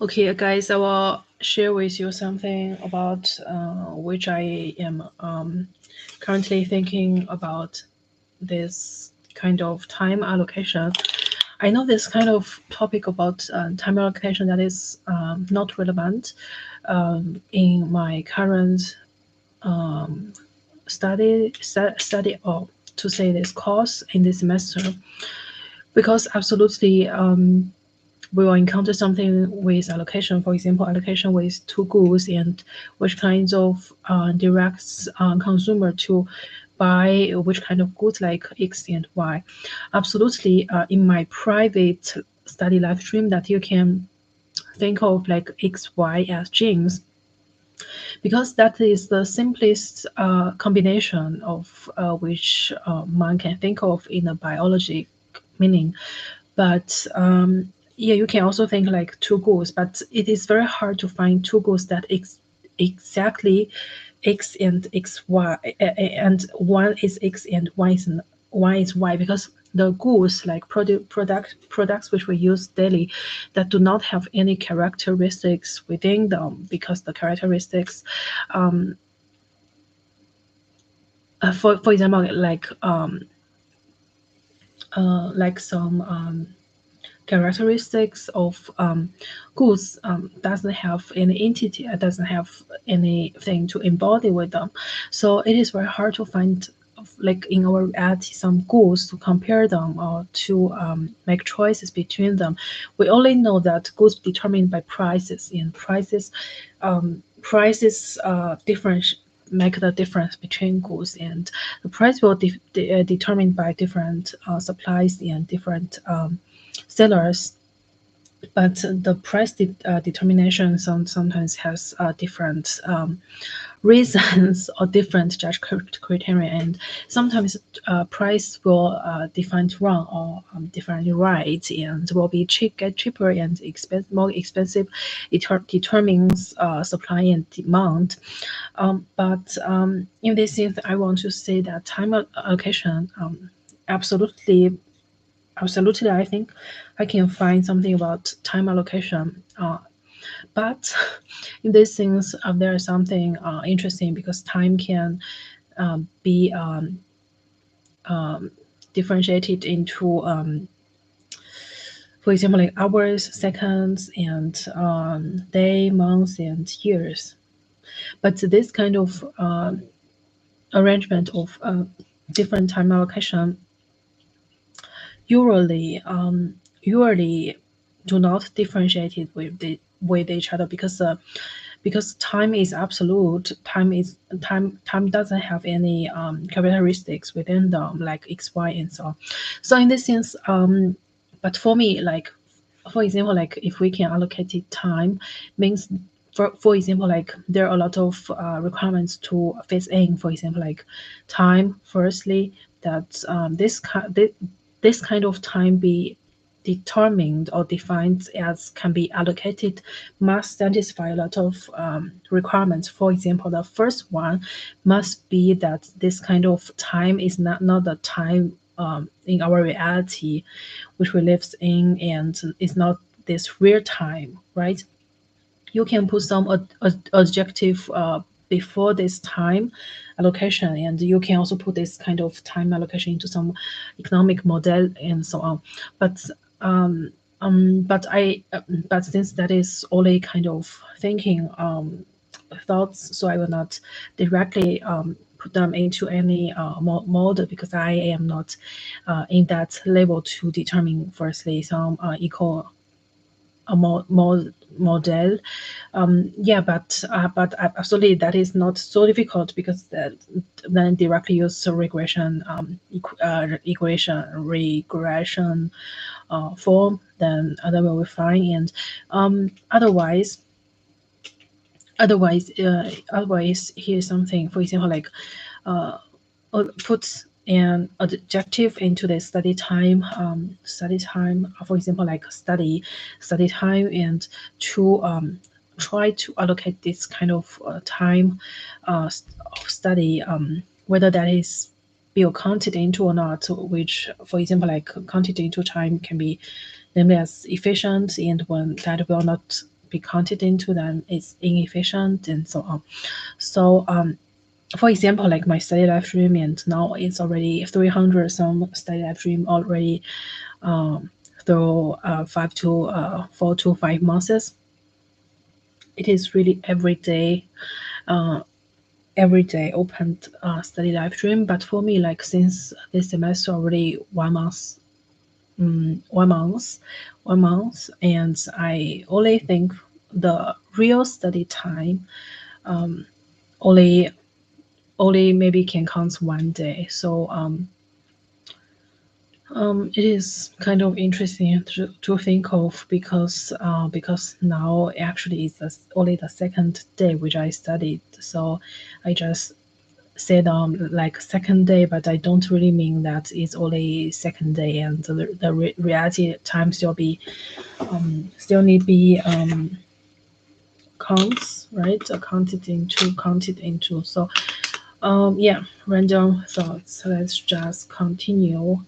Okay, guys, I will share with you something about which I am currently thinking about this kind of time allocation. I know this kind of topic about time allocation that is not relevant in my current study, or to say this course in this semester, because absolutely we will encounter something with allocation, for example, allocation with two goods and which kinds of directs consumer to buy which kind of goods like X and Y. Absolutely, in my private study live stream that you can think of like X, Y as genes, because that is the simplest combination of which one can think of in a biology meaning. But yeah, you can also think like two goals, but it is very hard to find two goals that exactly X and XY, and one is X and one is Y, because the goods like products which we use daily that do not have any characteristics within them, because the characteristics for example like some characteristics of goods doesn't have any entity, doesn't have anything to embody with them. So it is very hard to find, like in our reality, some goods to compare them or to make choices between them. We only know that goods determined by prices, and prices difference make the difference between goods, and the price will determined by different supplies and different sellers. But the price determination sometimes has different reasons or different judge criteria, and sometimes price will define wrong or defined right, and will be get cheaper and more expensive. It determines supply and demand. But in this sense, I want to say that time allocation absolutely absolutely, I think I can find something about time allocation. But in these things, there is something interesting, because time can be differentiated into, for example, like hours, seconds, and day, months, and years. But this kind of arrangement of different time allocation usually do not differentiate it with each other, because time is absolute. Time doesn't have any characteristics within them like X, Y, and so on. So in this sense, but for me, like for example, like if we can allocate it time, means for example, like there are a lot of requirements to fit in. For example, like time. Firstly, that this kind of time be determined or defined as can be allocated must satisfy a lot of requirements. For example, the first one must be that this kind of time is not the time in our reality which we live in, and it's not this real time, right? You can put some adjective before this time allocation, and you can also put this kind of time allocation into some economic model and so on. But but since that is only kind of thinking thoughts, so I will not directly put them into any model, because I am not in that level to determine firstly some equal model. Yeah, but absolutely that is not so difficult, because then directly use regression regression form, then that will be fine. And otherwise otherwise here's something, for example, like put an adjective into the study time, for example, like study time, and to try to allocate this kind of time of study, whether that is be counted into or not, which, for example, like counted into time can be named as efficient, and when that will not be counted into, then it's inefficient and so on. So for example, like my study live stream, and now it's already 300 some study live stream already through 4 to 5 months. It is really every day opened study live stream. But for me, like since this semester already 1 month, 1 month, 1 month, and I only think the real study time only maybe can count 1 day. So it is kind of interesting to think of, because now actually it's only the second day which I studied. So I just said like second day, but I don't really mean that it's only second day, and the reality time still need be counts, right? Counted into. So yeah, random thoughts. Let's just continue.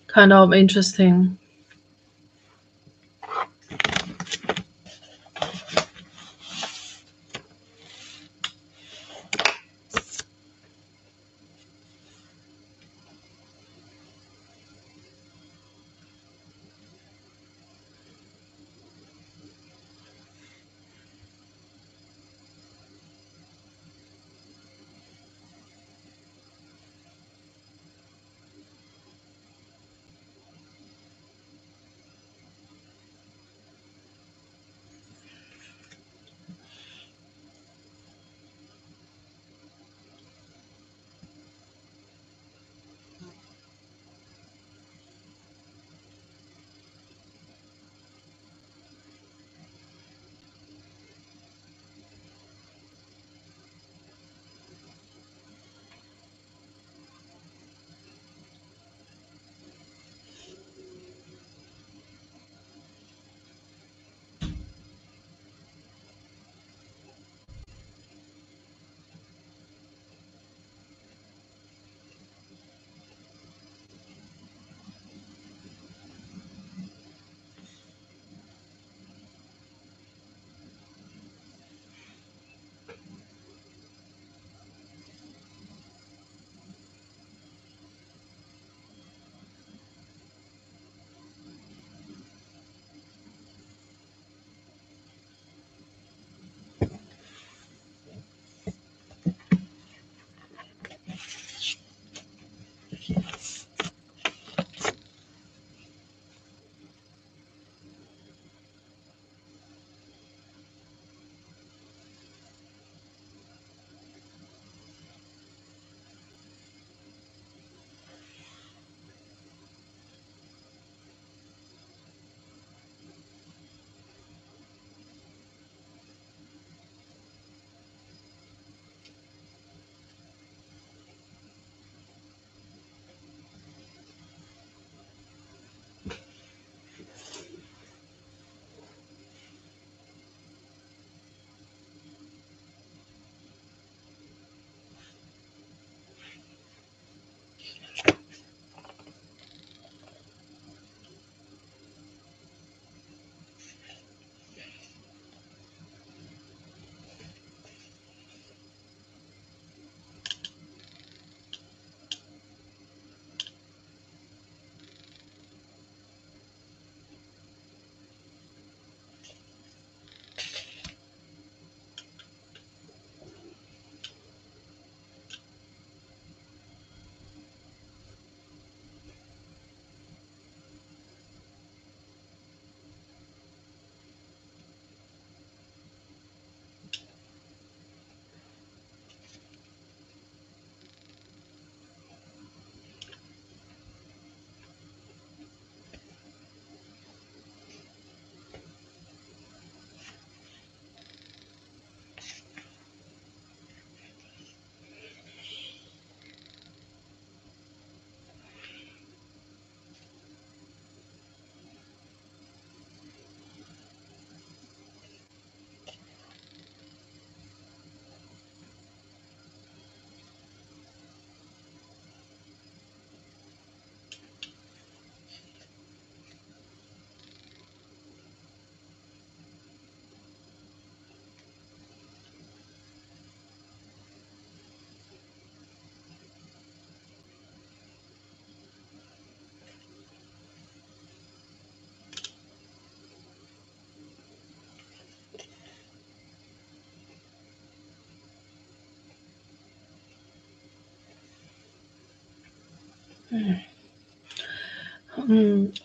Kind of interesting.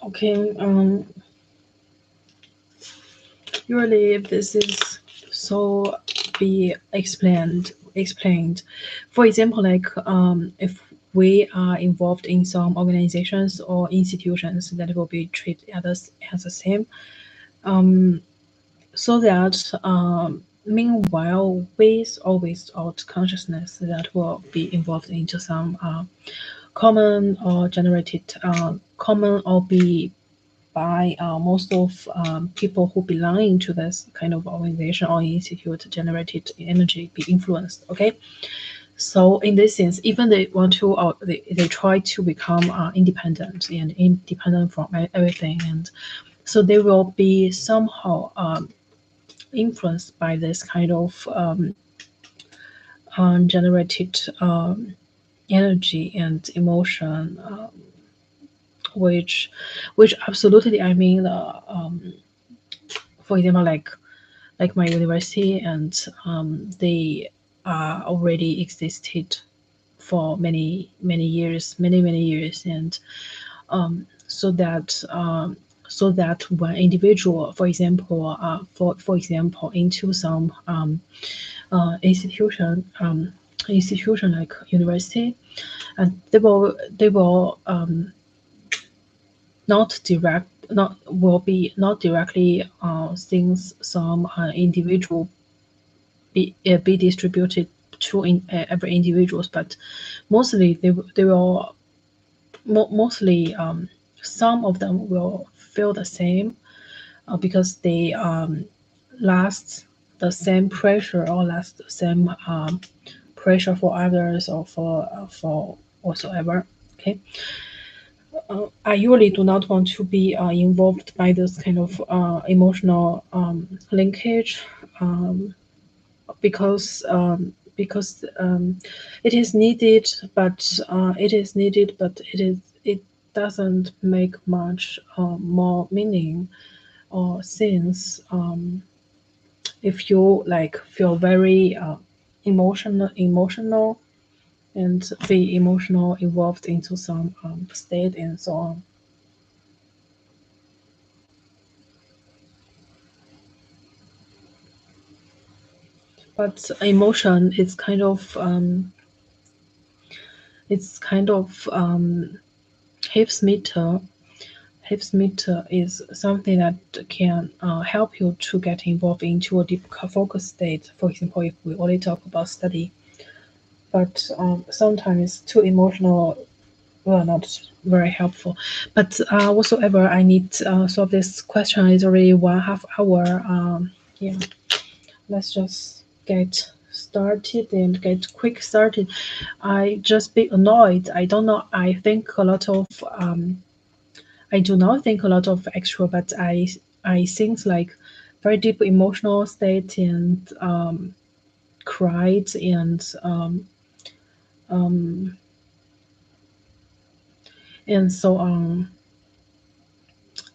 Okay. Usually, this is so be explained. For example, like if we are involved in some organizations or institutions that will be treated as the same, so that meanwhile with or without consciousness that will be involved into some common or generated common or be by most of people who belong to this kind of organization or institute generated energy be influenced. Okay, So in this sense, even they want to, they try to become independent and independent from everything, and so they will be somehow influenced by this kind of generated energy and emotion, which absolutely, I mean, for example, like my university, and they already existed for many years, many years, and so that one individual, for example, for example, into some institution like university, and they will not direct not will be not directly things some individual be distributed to every individuals, but mostly they will mostly some of them will feel the same because they last the same pressure, or last the same pressure for others, or for whatsoever. Okay, I usually do not want to be involved by this kind of emotional linkage, because it is needed, but it doesn't make much more meaning or sense if you like feel very emotional and be emotional involved into some state and so on. But emotion is kind of Hips meter. Hips meter is something that can help you to get involved into a deep focus state. For example, if we only talk about study, but sometimes too emotional, well, not very helpful. But whatsoever, I need solve this question is already 1/2 hour. Yeah, let's just get started and get quick started. I just be annoyed. I don't know. I do not think a lot of extrovert. I think like very deep emotional state, and cried, and so on.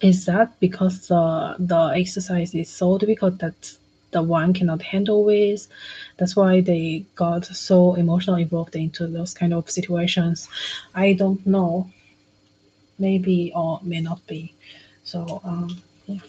Is that because the exercise is so difficult that the one cannot handle with? That's why they got so emotionally involved into those kind of situations. I don't know. Maybe or may not be. So yeah.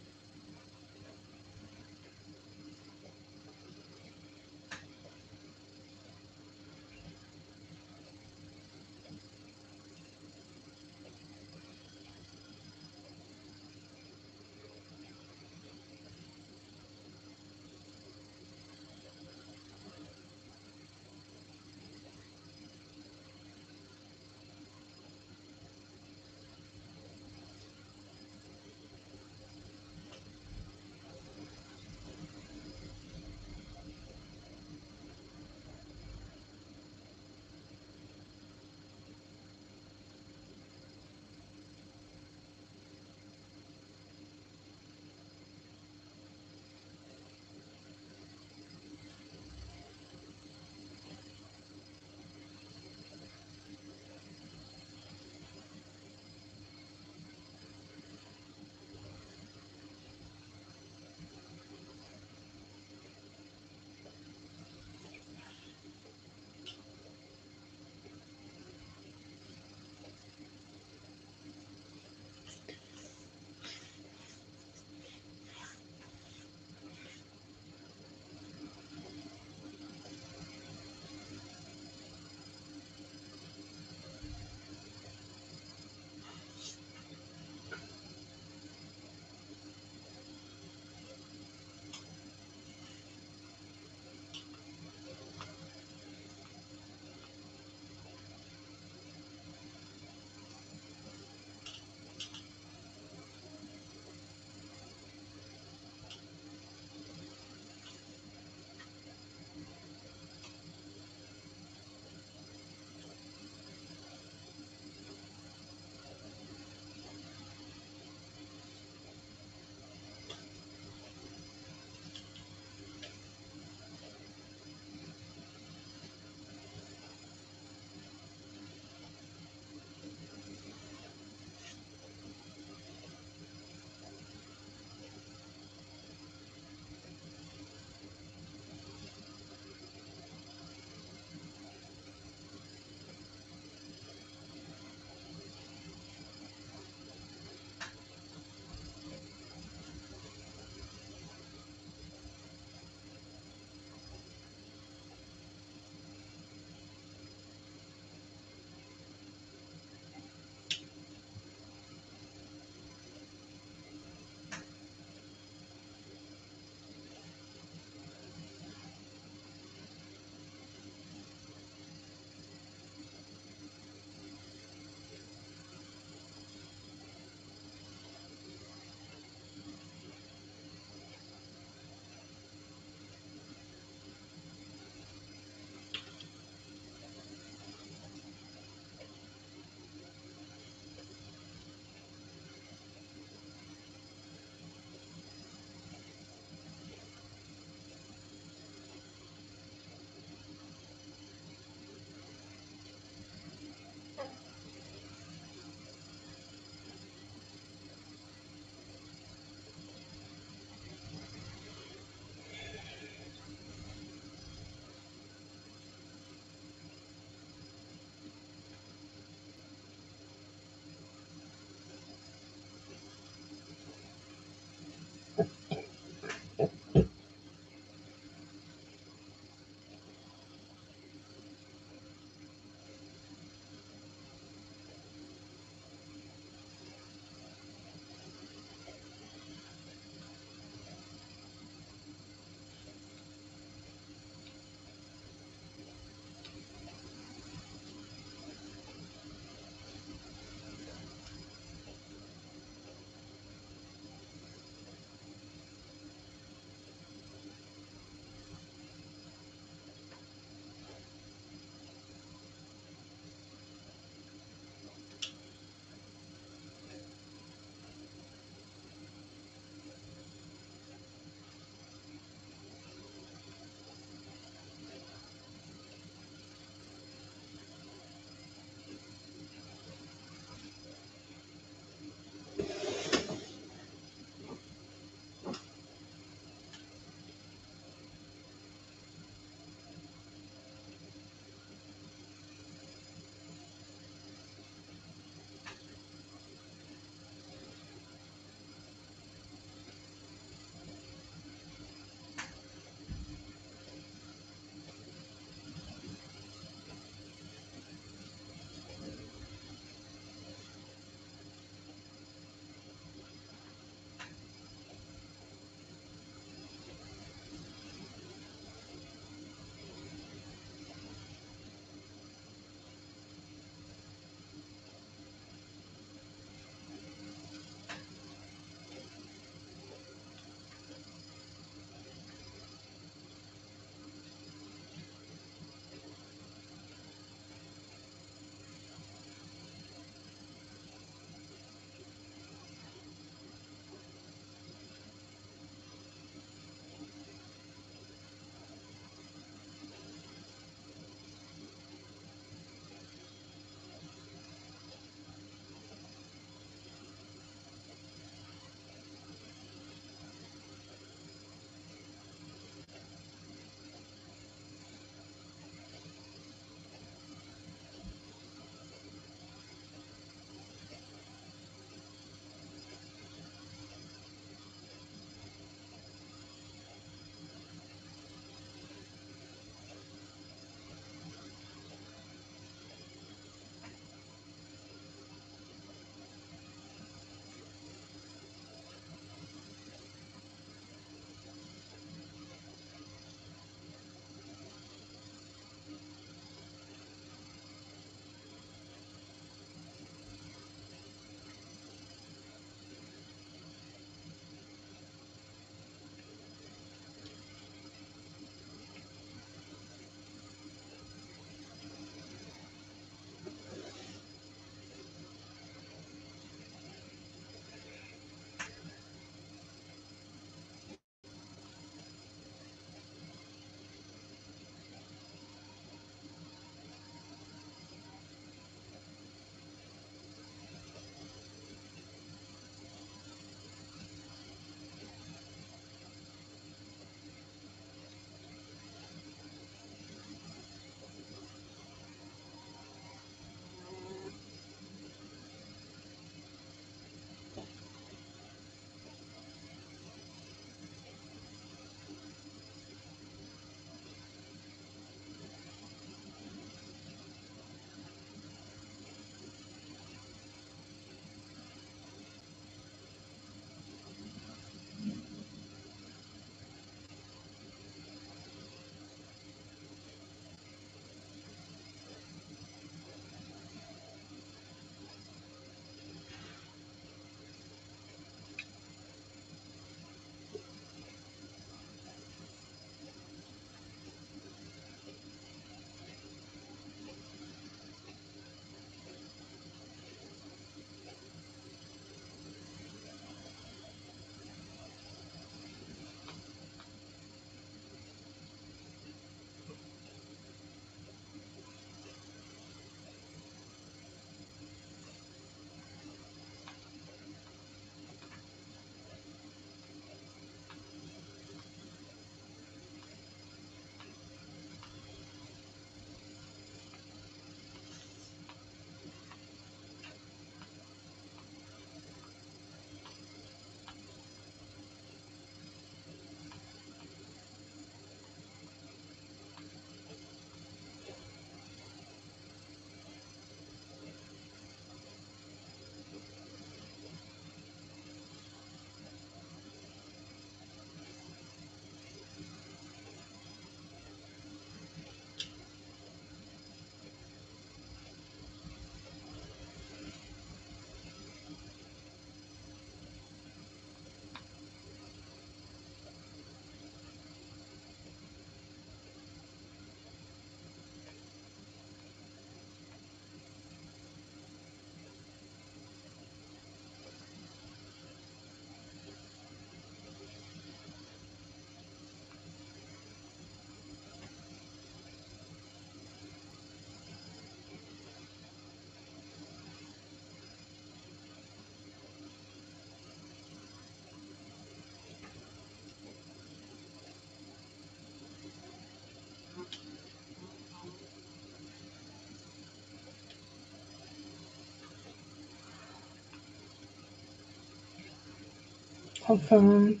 from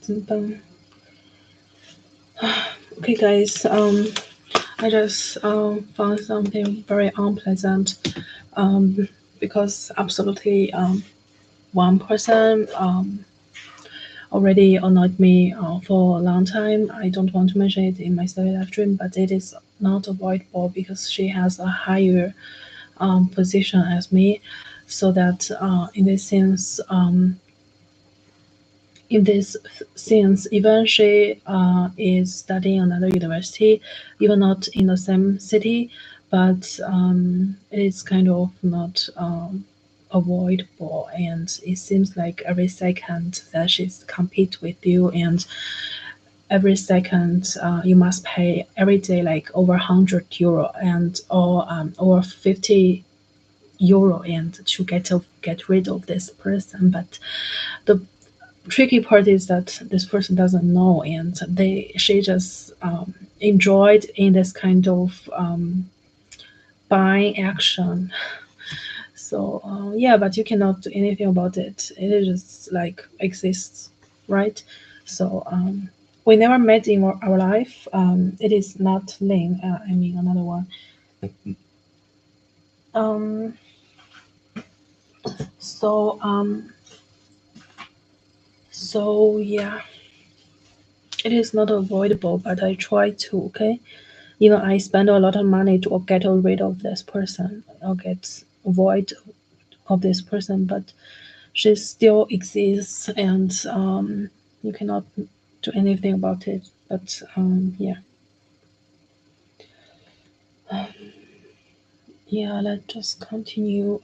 okay, guys. I just found something very unpleasant. Because absolutely one person already annoyed me for a long time. I don't want to mention it in my study live stream, but it is not avoidable because she has a higher position as me, so that in this sense, even she is studying another university, even not in the same city, but it is kind of not avoidable, and it seems like every second that she's compete with you, and every second you must pay every day like over €100 and or 50 euro and to get rid of this person. But the tricky part is that this person doesn't know, and she just enjoyed in this kind of buying action. So yeah, but you cannot do anything about it. It is just like exists, right? So we never met in our life. It is not Lin. I mean another one. Um, so yeah, it is not avoidable, but I try to. Okay, I spend a lot of money to get rid of this person or get avoid of this person, but she still exists, and you cannot do anything about it. But yeah, yeah. Let's just continue.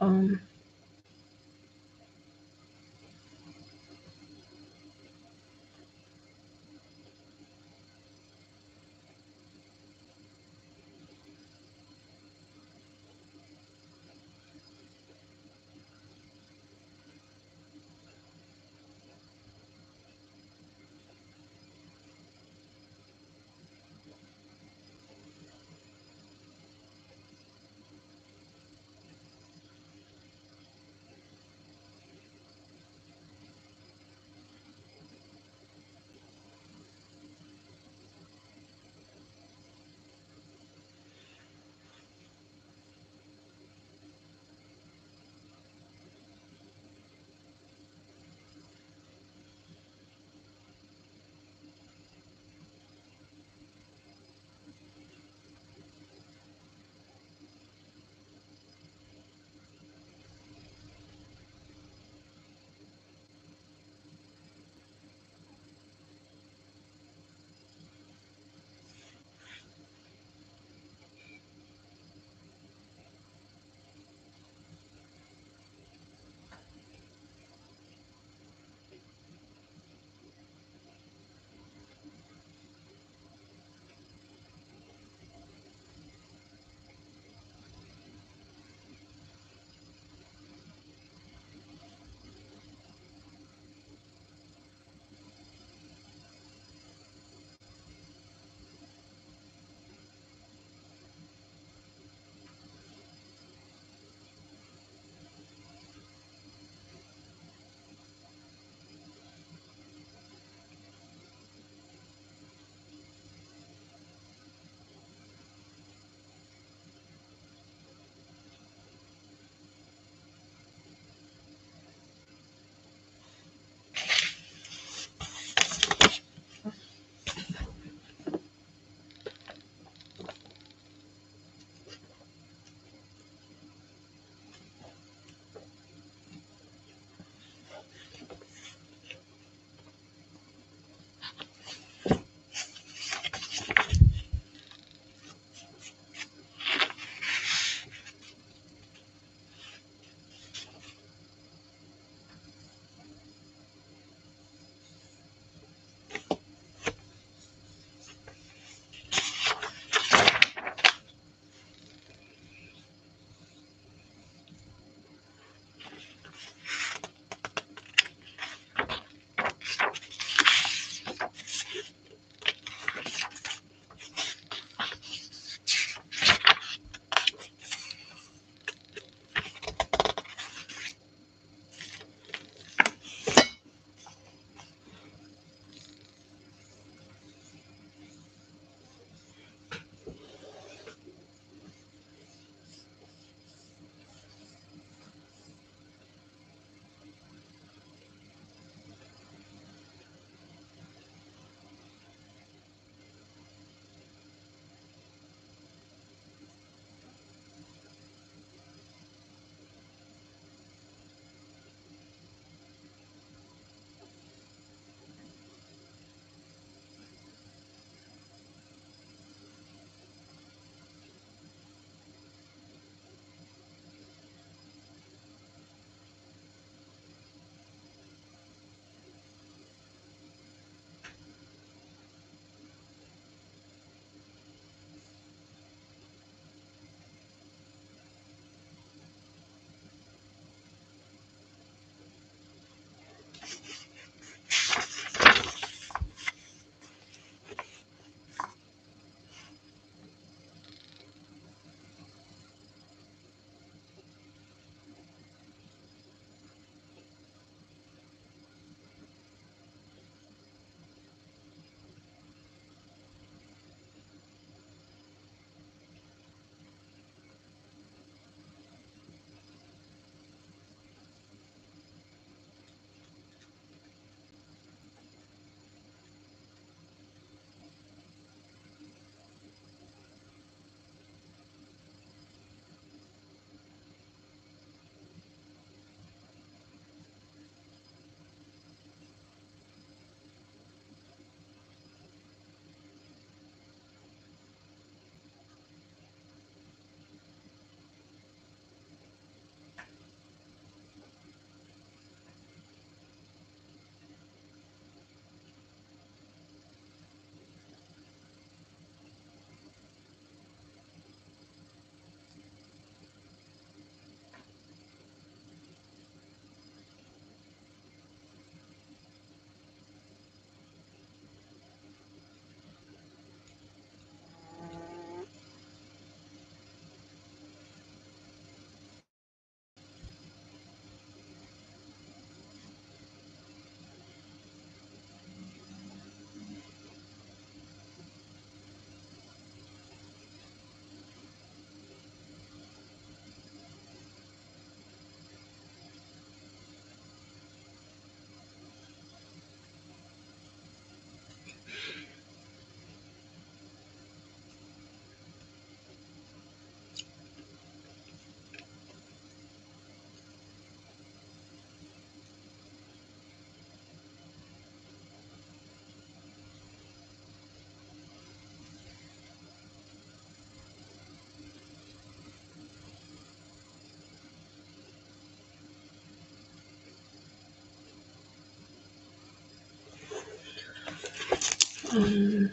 Um,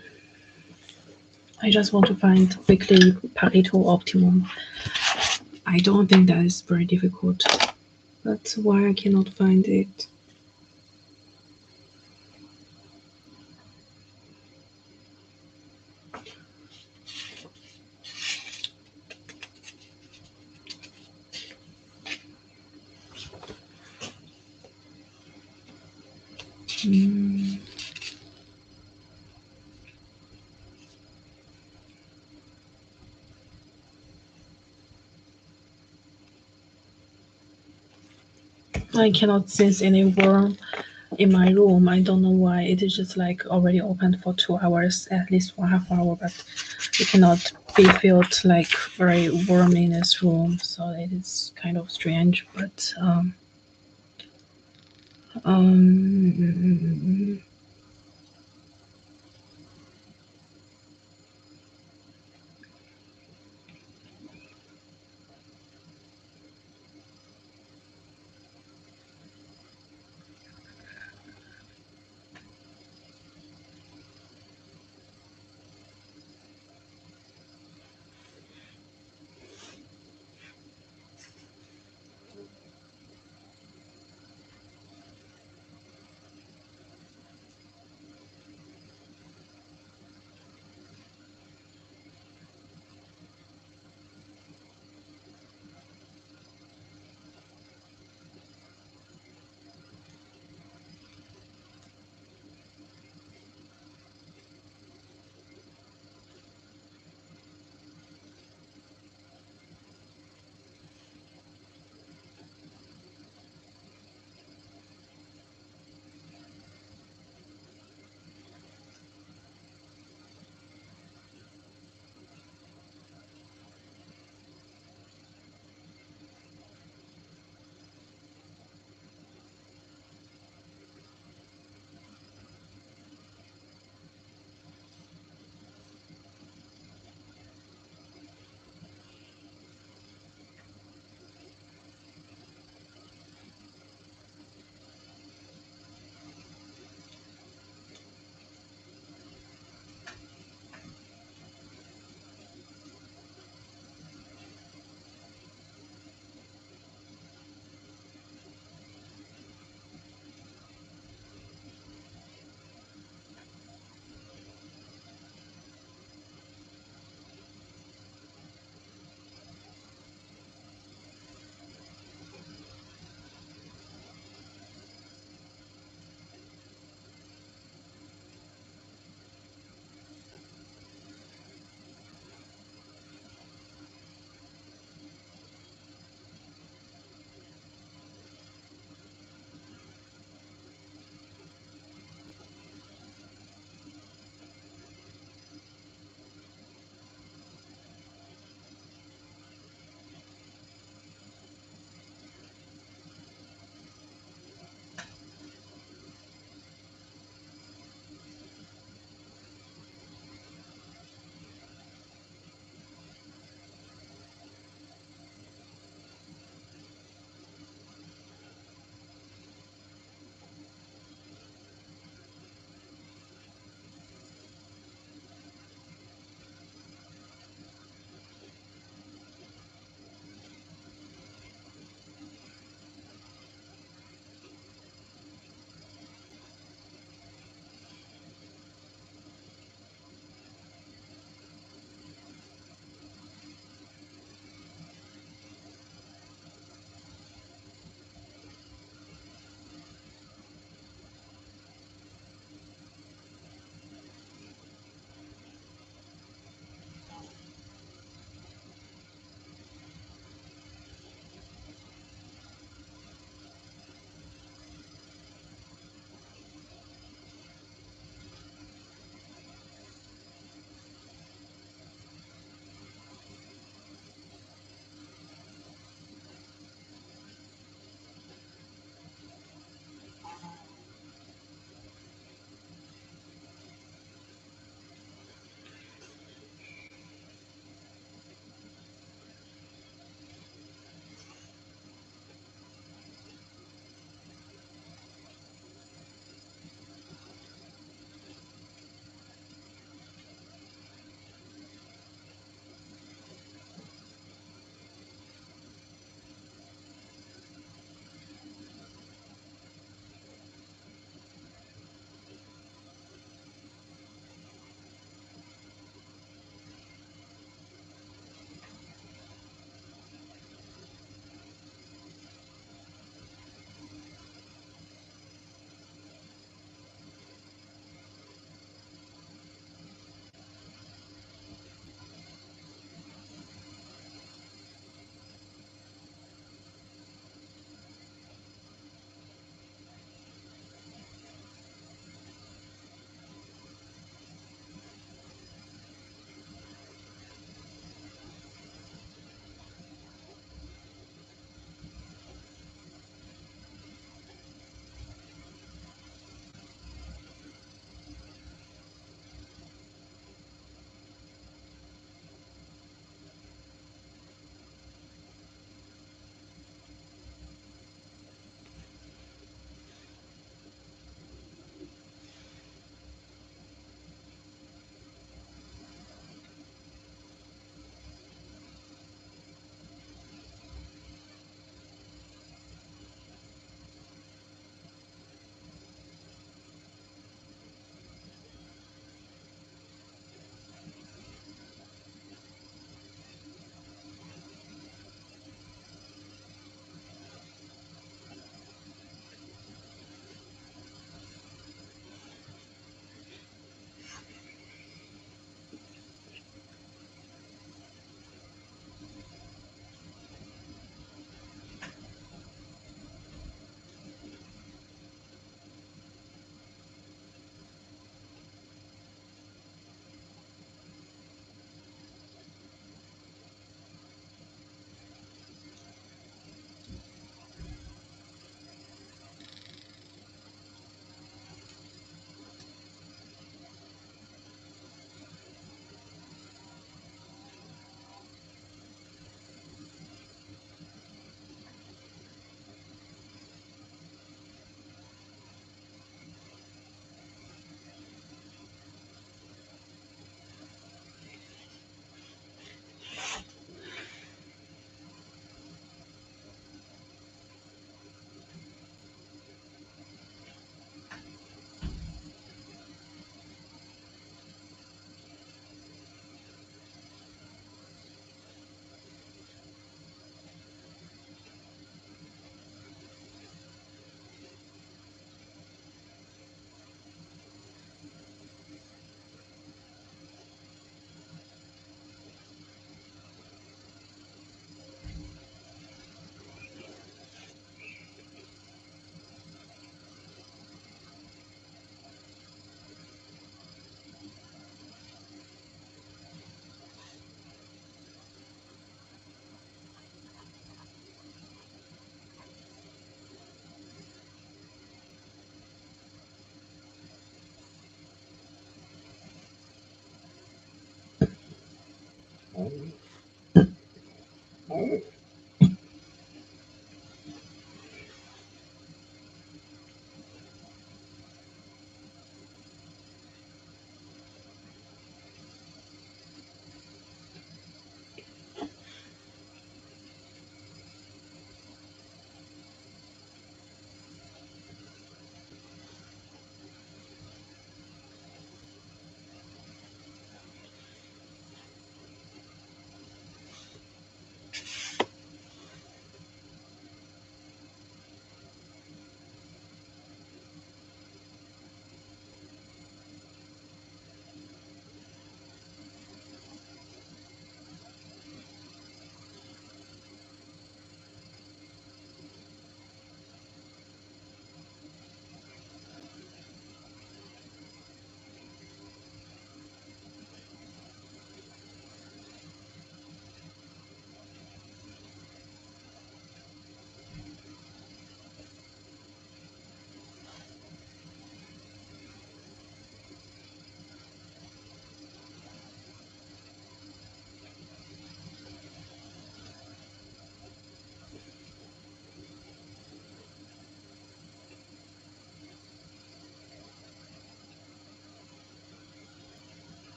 I just want to find weekly Pareto optimum. I don't think that is very difficult. That's why I cannot find it. Mm, I cannot sense any worm in my room. I don't know why. It is just like already open for 2 hours, at least 1/2 hour, but it cannot be felt like very warm in this room. So it is kind of strange. But um,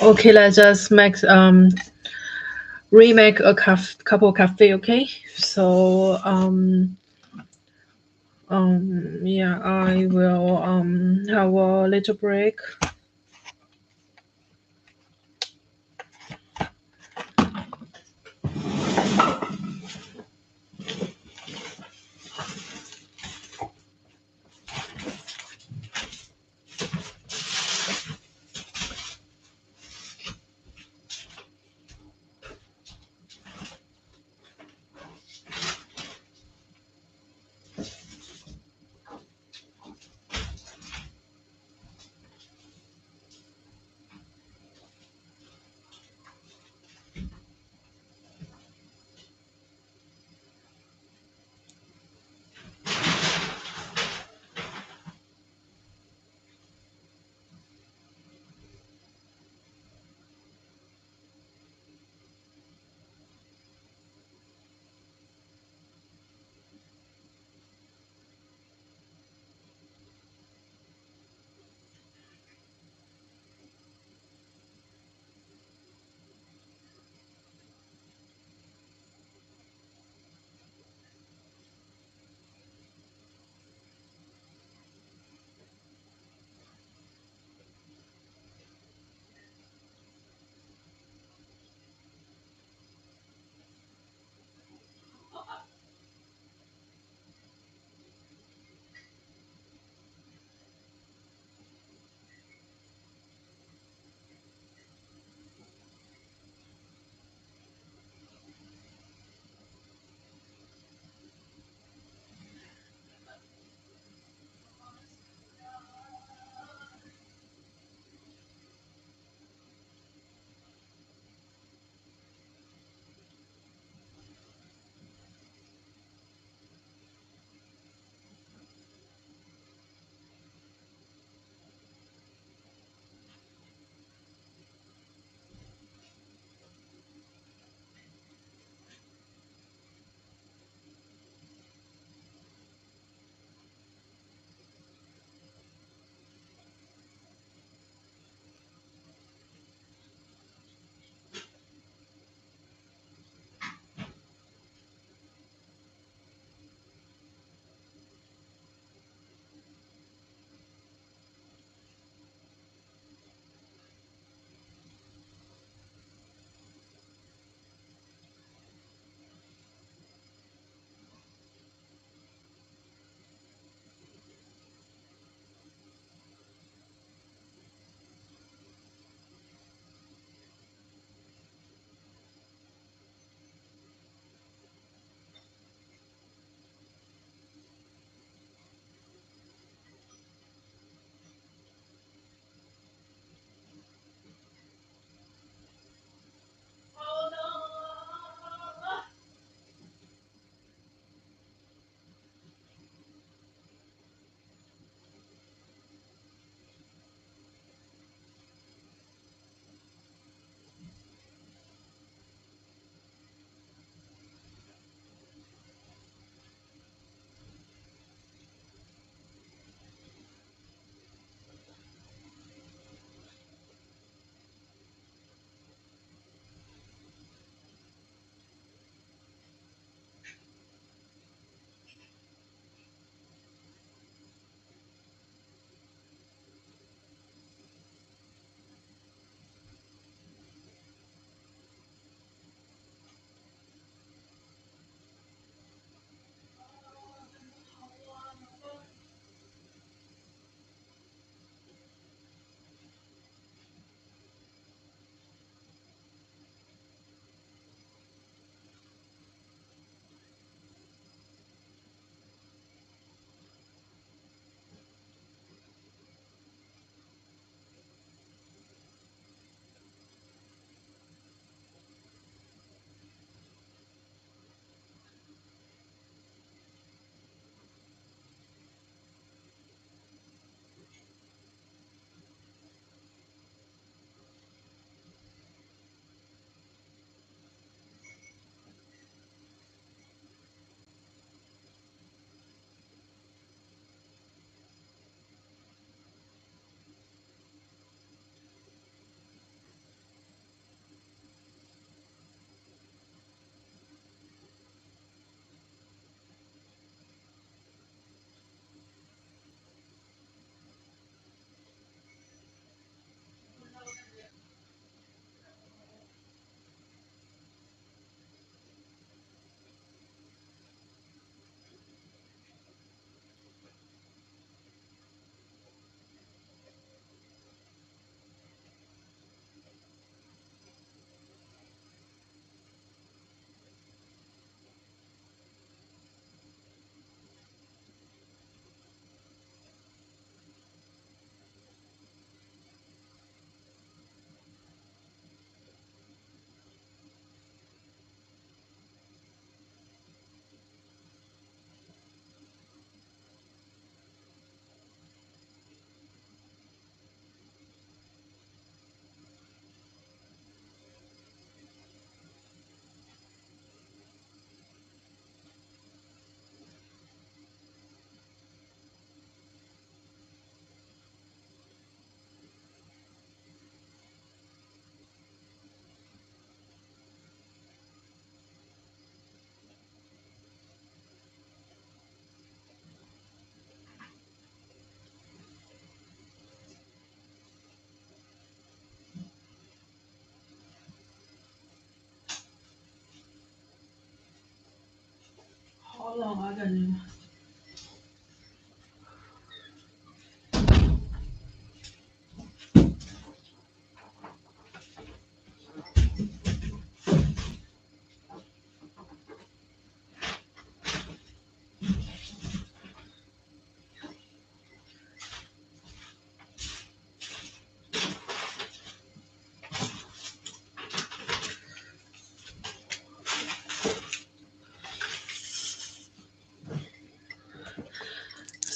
Okay, let's just remake a couple cafe. Okay, so yeah, I will have a little break.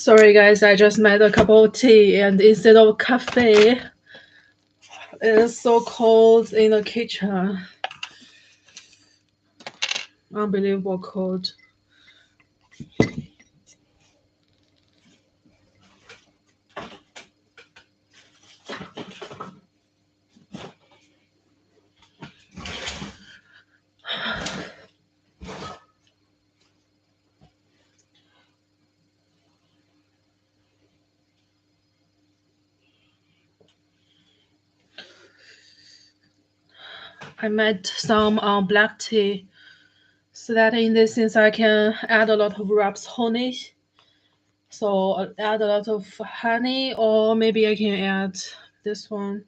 Sorry guys, I just made a cup of tea and instead of cafe, it's so cold in the kitchen. Unbelievable cold. I made some black tea so that in this sense I can add a lot of wraps honey. So add a lot of honey, or maybe I can add this one.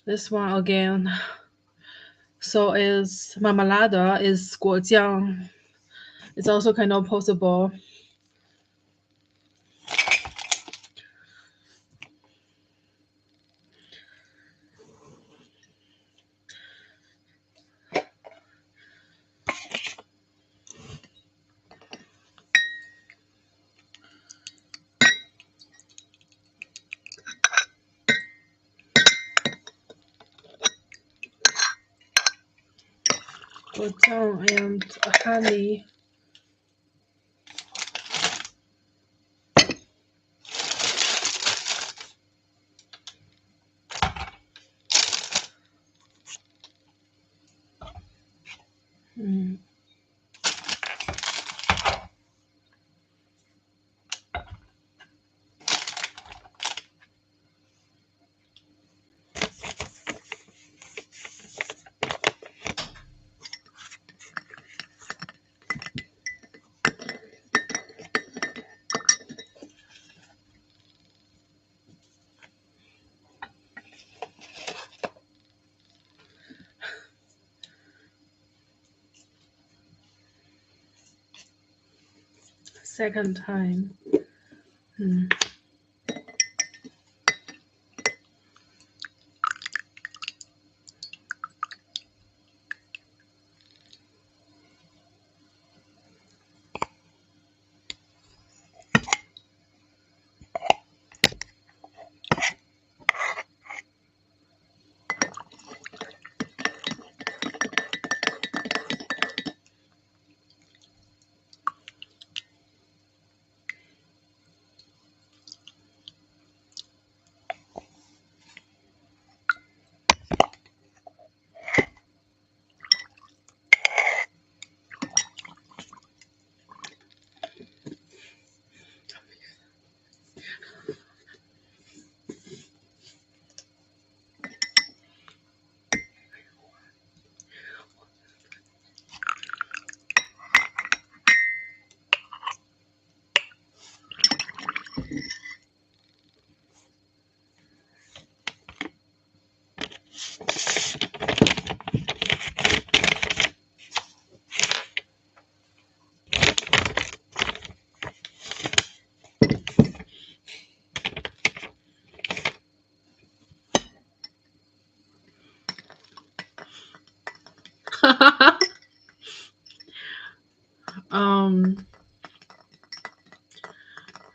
This one again. So is marmalade, is 果酱. It's also kind of possible. And honey. Mm. Second time. Mm.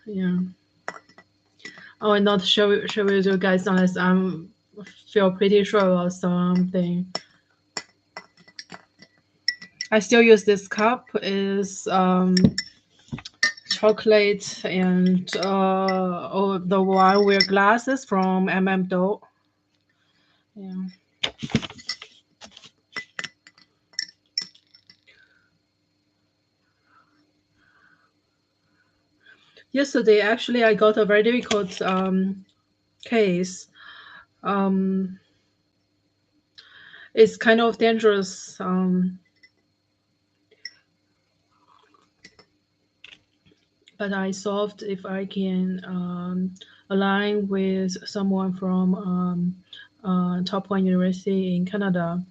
Yeah. I will not show you guys unless feel pretty sure about something. I still use this cup. Is chocolate and the wineware glasses from Do. Yeah. Yesterday, actually, I got a very difficult case. It's kind of dangerous. But I solved if I can align with someone from top one university in Canada.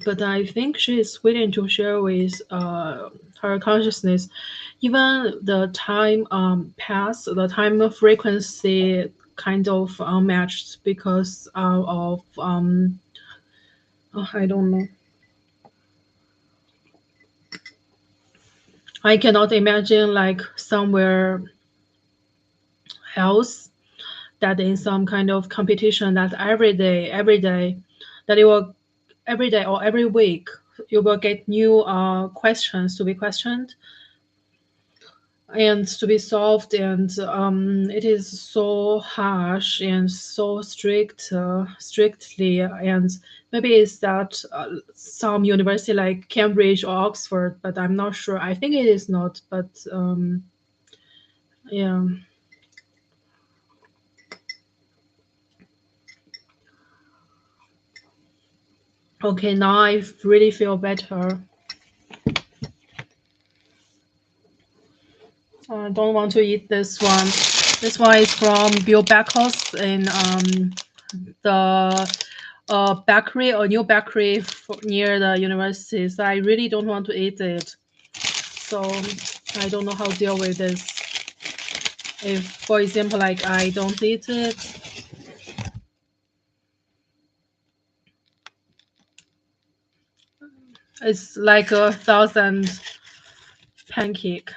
But I think she is willing to share with her consciousness. Even the time passed, the time frequency kind of unmatched because of I don't know. I cannot imagine like somewhere else that in some kind of competition that every day, that you will every day or every week you will get new questions to be questioned and to be solved, and it is so harsh and so strictly, and maybe it's that some university like Cambridge or Oxford, but I'm not sure. I think it is not, but yeah. Okay, now I really feel better. I don't want to eat this one. This one is from Bill Beckles in the bakery or new bakery near the university. So I really don't want to eat it. So I don't know how to deal with this. If, for example, like I don't eat it, it's like 1,000 pancake.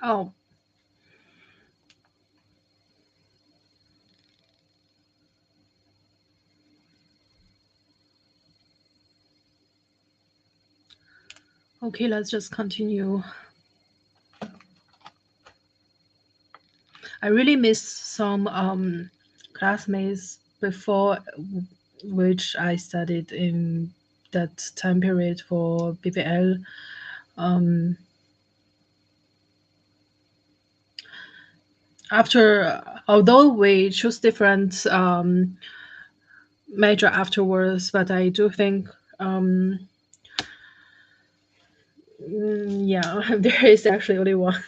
Oh, okay, let's just continue. I really miss some classmates before, which I studied in that time period for BBL. Um, After, although we choose different major afterwards, but I do think, yeah, there is actually only one.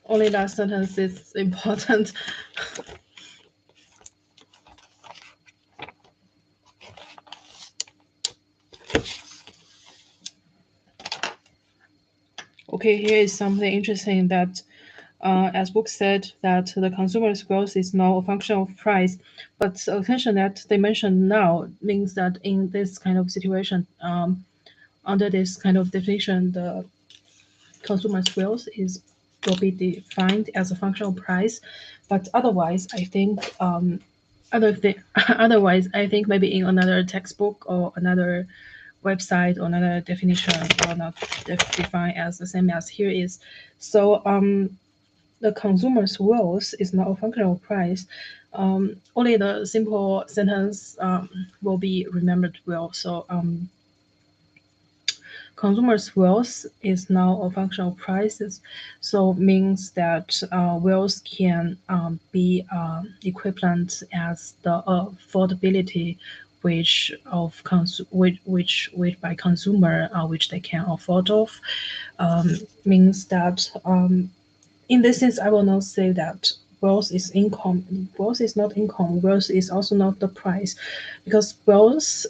Only that sentence is important. Okay, here is something interesting that, as Book said, that the consumer's growth is now a function of price. But the attention that they mentioned now means that in this kind of situation, under this kind of definition, the consumer's growth will be defined as a function of price. But otherwise, I think otherwise, I think maybe in another textbook or another website or another definition will not define as the same as here is. So the consumer's growth is not a function of price. Only the simple sentence will be remembered well. So consumers' wealth is now a function of prices, so means that wealth can be equivalent as the affordability which by consumer which they can afford of. Means that in this sense I will not say that wealth is income. Wealth is not income. Wealth is also not the price, because wealth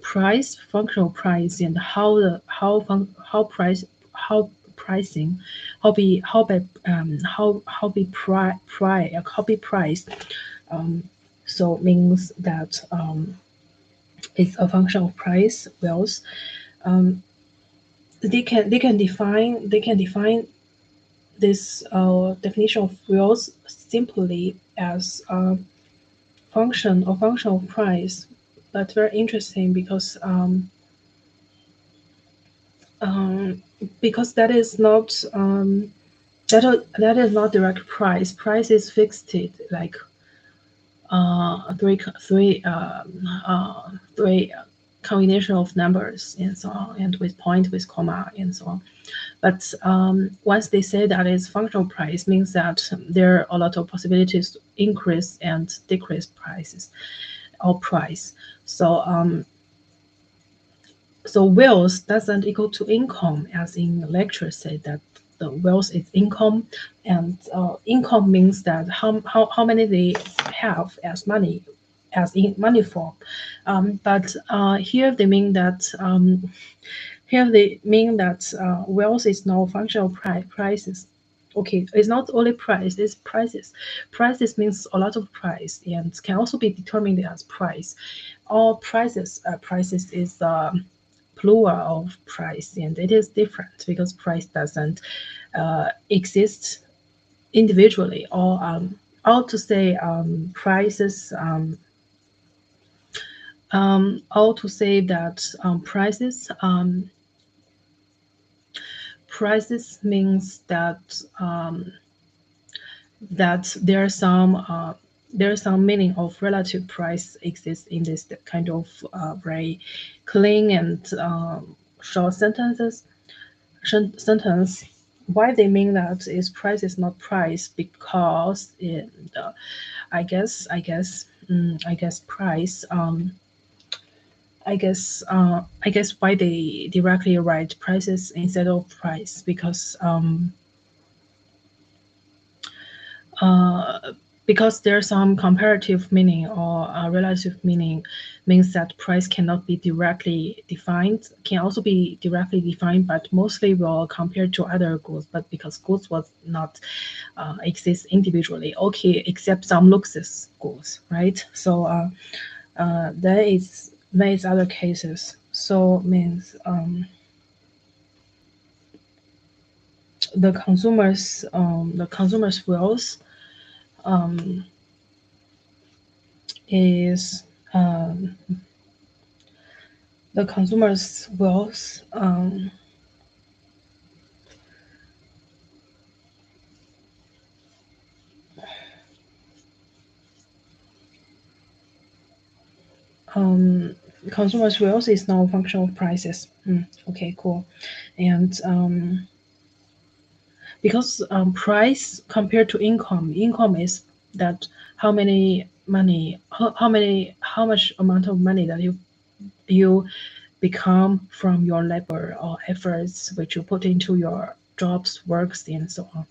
price, functional price, and how price how pricing how be priced, so means that it's a function of price wealth. um, they can define this definition of wealth simply as a function of price, but very interesting because that is not that is not direct price. Price is fixed, like three combination of numbers and so on, and with point with comma and so on. But once they say that it's functional price, means that there are a lot of possibilities to increase and decrease prices or price. So so wealth doesn't equal to income, as in the lecture said that the wealth is income, and income means that how many they have as money, as in money form. But here they mean that wealth is no functional prices. Okay, it's not only price, it's prices. Prices means a lot of price and can also be determined as price. All prices, prices is plural of price, and it is different because price doesn't exist individually. Or to say prices, or to say that prices means that that there's some meaning of relative price exists in this kind of very clean and short sentence. Why they mean that is price is not price, because I guess price I guess why they directly write prices instead of price, because there's some comparative meaning or relative meaning, means that price cannot be directly defined, can also be directly defined, but mostly will compare to other goods, but because goods was not exist individually, okay, except some luxury goods, right? So there is other cases. So means the consumer's wealth is the consumer's wealth consumer's wealth is now a function of prices. Okay, cool. And because price compared to income is that how many money, how much amount of money that you become from your labor or efforts which you put into your jobs, works, and so on.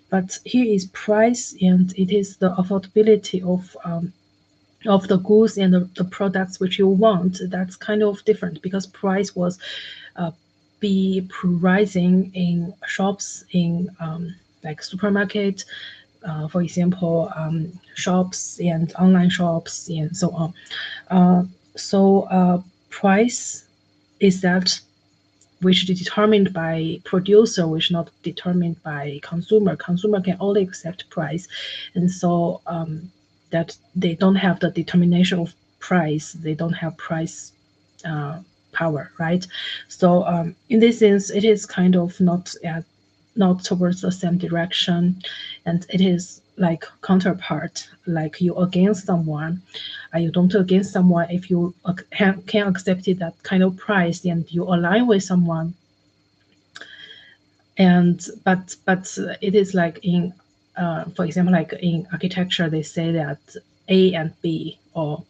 But here is price, and it is the affordability of the goods and the products which you want. That's kind of different, because price was be rising in shops, in like supermarket, for example, shops and online shops and so on. So price is that which is determined by producer, which not determined by consumer. Consumer can only accept price, and so that they don't have the determination of price. They don't have price power, right? So in this sense, it is kind of not towards the same direction, and it is like counterpart, like you against someone, you don't against someone if you can accept it, that kind of price, and you align with someone. And but it is like in for example, like in architecture, they say that A and B, or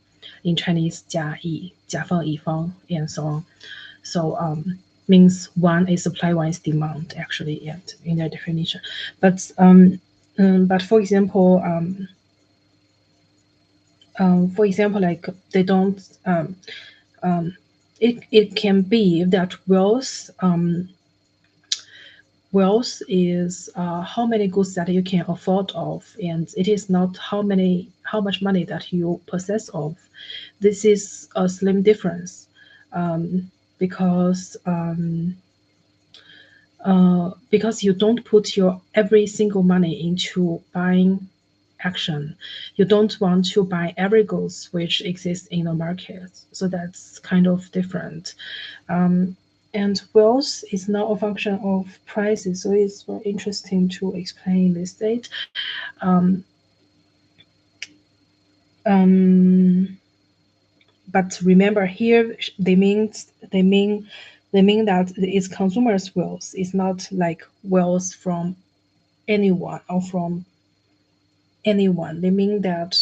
in Chinese 甲方乙方 and so on. So means one is supply, one is demand, actually, and in their definition. But for example, like they don't. It can be that wealth is how many goods that you can afford of, and it is not how much money that you possess of. This is a slim difference, because you don't put your every single money into buying action. You don't want to buy every goods which exists in the market. So that's kind of different. And wealth is not a function of prices. So it's very interesting to explain this state. But remember here, they mean They mean that it's consumers' wealth. It's not like wealth from anyone or from anyone. They mean that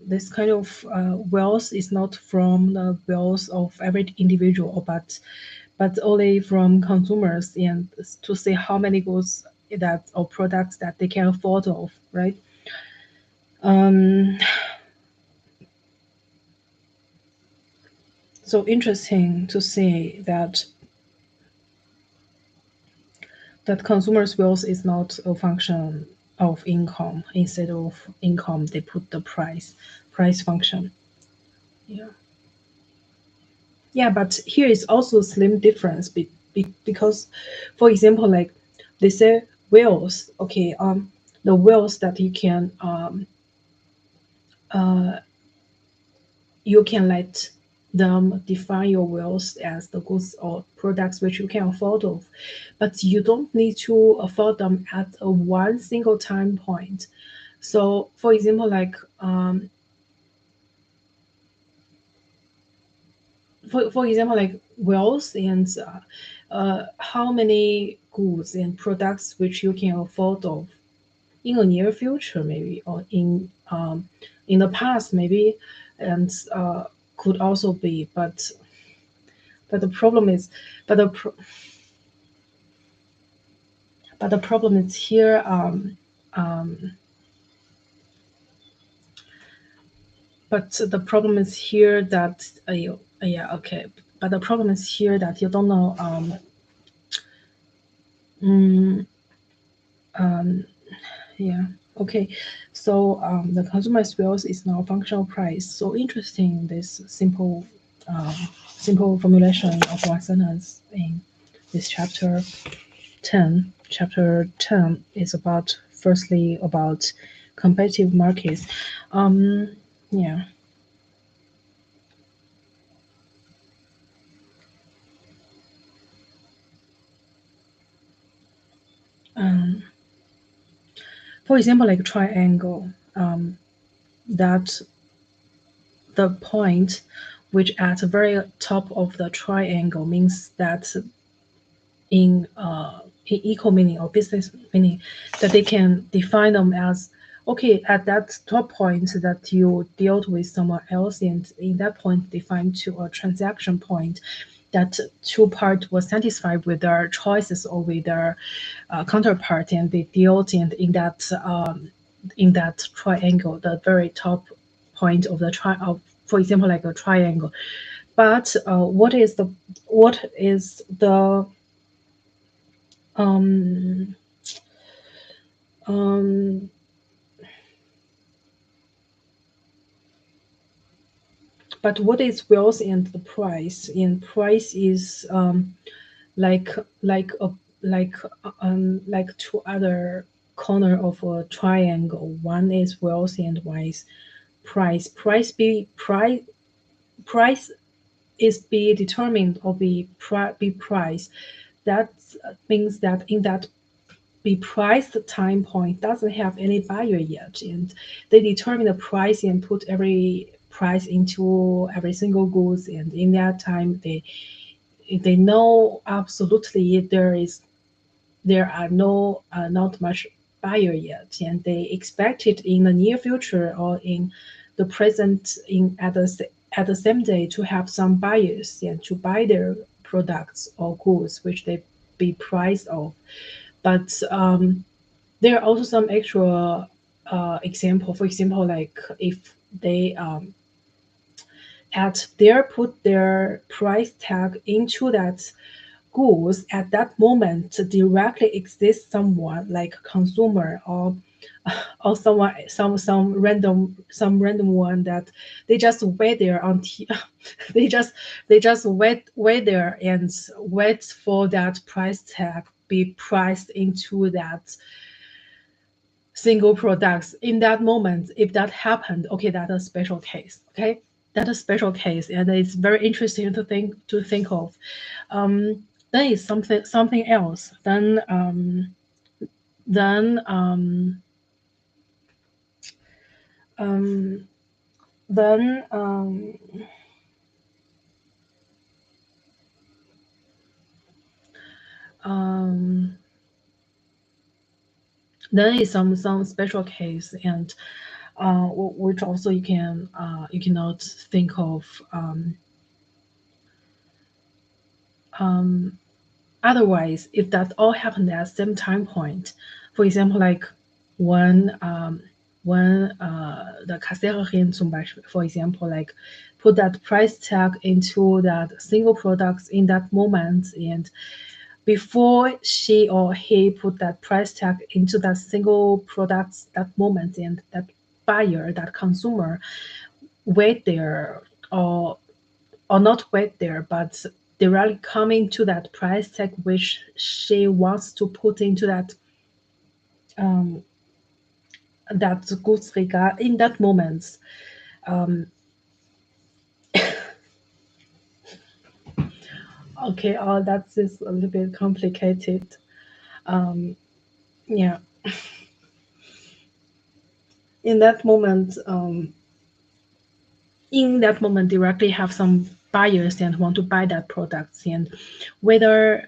this kind of wealth is not from the wealth of every individual, but only from consumers, and to see how many goods that or products that they can afford of, right? Um, so interesting to see that consumers' wealth is not a function of income. Instead of income, they put the price function. Yeah. Yeah, but here is also a slim difference because, for example, like they say wealth, okay, the wealth that uh, you can let them define your wealth as the goods or products which you can afford of, but you don't need to afford them at a one single time point. So, for example, like for example, like wealth and how many goods and products which you can afford of in the near future, maybe, or in the past, maybe, and could also be, but the problem is, but the pro- but the problem is here. Um, but the problem is here that yeah, okay. But the problem is here that you don't know. Mm, um, Yeah. Okay. So the consumer's wealth is now functional price. So interesting. This um, simple formulation of one sentence in this chapter 10. Chapter 10 is about firstly about competitive markets. Um, yeah. Um, for example, like triangle. That the point which at the very top of the triangle means that in eco meaning or business meaning, that they can define them as okay at that top point that you dealt with someone else, and in that point defined to a transaction point, that two parts were satisfied with their choices or with their counterpart, and they dealt and in that triangle, the very top point of the for example, like a triangle. But what is the um, um, but what is wealth and the price? And price is like like a like two other corner of a triangle. One is wealth and one is price. Price is be determined or be price. That means that in that be priced time point doesn't have any buyer yet, and they determine the price and put every price into every single goods, and in that time they know absolutely there are no not much buyer yet, and they expect it in the near future or in the present in at the same day to have some buyers and to buy their products or goods which they be priced of. But there are also some actual example. For example, like if they at their put their price tag into that goods at that moment to directly exist someone like consumer or someone some random one that they just wait there until they just wait there and wait for that price tag be priced into that single products in that moment. If that happened, okay, that's a special case. Okay, that's a special case, and it's very interesting to think of. Then is something else. Then um, then then is some special case, and which also you cannot think of otherwise. If that all happened at the same time point, for example, like when the Kassererin zum Beispiel, for example, like put that price tag into that single products in that moment, and before she or he put that price tag into that single products that moment, and that buyer, that consumer wait there, or not wait there, but directly coming to that price tag which she wants to put into that that goods regard in that moment. Okay, that's just a little bit complicated. Yeah, in that moment, directly have some buyers and want to buy that products, and whether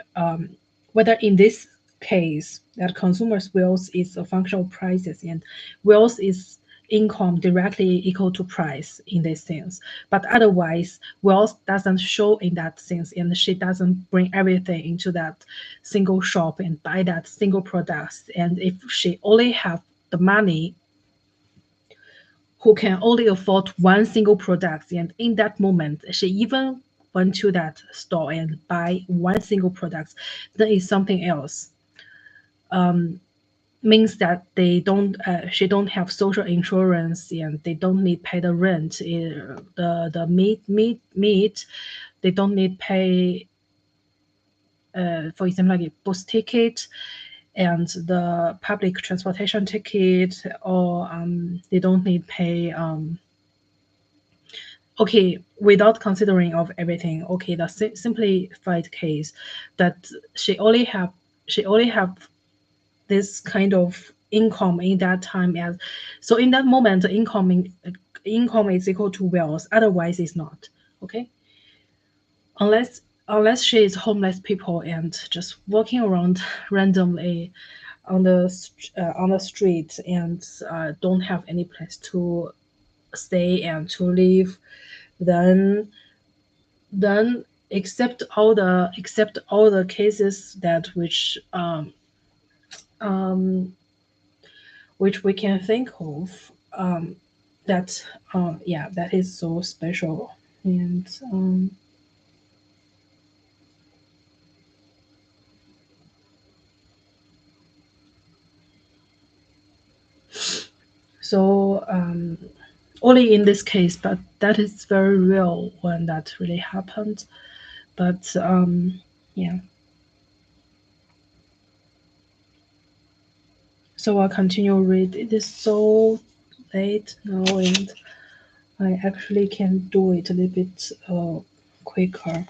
whether in this case that consumers wills is a function of prices, and wills is income directly equal to price in this sense, but otherwise wealth doesn't show in that sense, and she doesn't bring everything into that single shop and buy that single products. And if she only have the money, who can only afford one single product, and in that moment she even went to that store and buy one single product, then is something else. Means that they don't she don't have social insurance, and they don't need pay the rent, the meat they don't need pay, for example, like a bus ticket and the public transportation ticket, or they don't need pay okay, without considering of everything, okay, the simplified case that she only have this kind of income in that time, as so in that moment the income is equal to wealth, otherwise it's not. Okay, unless she is homeless people and just walking around randomly on the street, and don't have any place to stay and to live, then except all the cases that um, which we can think of, that yeah, that is so special. And so only in this case, but that is very real when that really happened. But yeah, so I'll continue read. It is so late now, and I actually can do it a little bit quicker.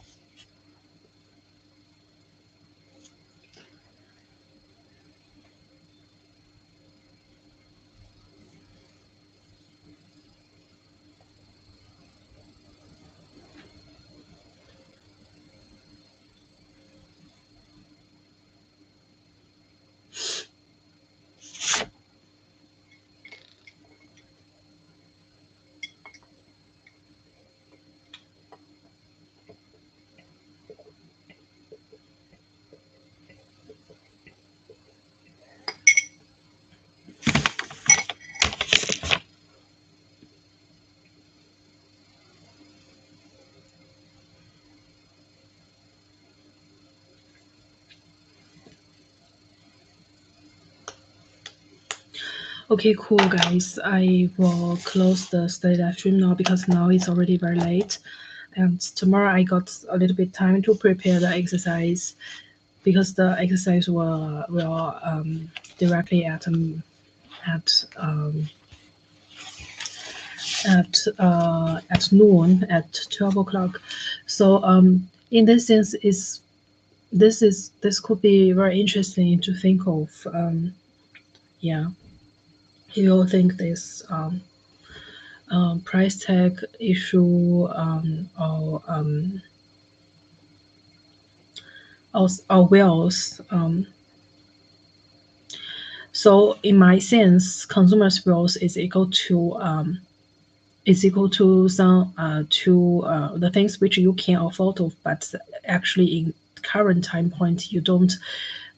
Okay, cool, guys. I will close the study live stream now because now it's already very late. And tomorrow I got a little bit time to prepare the exercise, because the exercise will directly at at noon at 12 o'clock. So in this sense, this could be very interesting to think of. Yeah, you think this price tag issue, or or wills. So in my sense, consumers' wills is equal to some the things which you can afford of, but actually in current time point you don't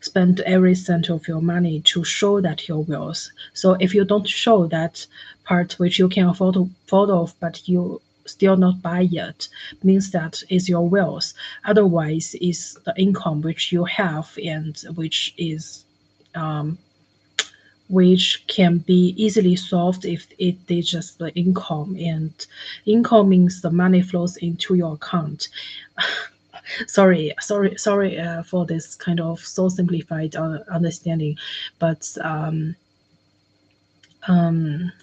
spend every cent of your money to show that your wills. So if you don't show that part which you can afford of, but you still not buy it, means that is your wills. Otherwise, is the income which you have and which can be easily solved if it is just the income, and income means the money flows into your account. Sorry for this kind of so simplified understanding, but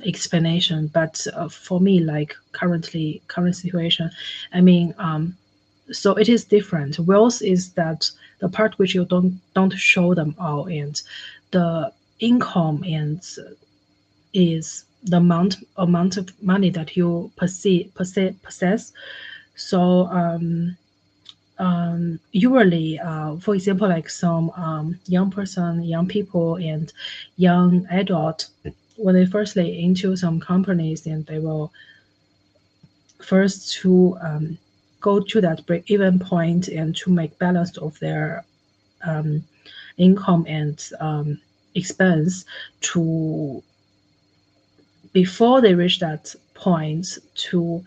explanation. But for me, like current situation, I mean, so it is different. Wealth is that the part which you don't show them all, and the income and is the amount of money that you possess. So usually, for example, like some young people and young adult, when they firstly into some companies, and they will first to go to that break-even point and to make balance of their income and expense to before they reach that point to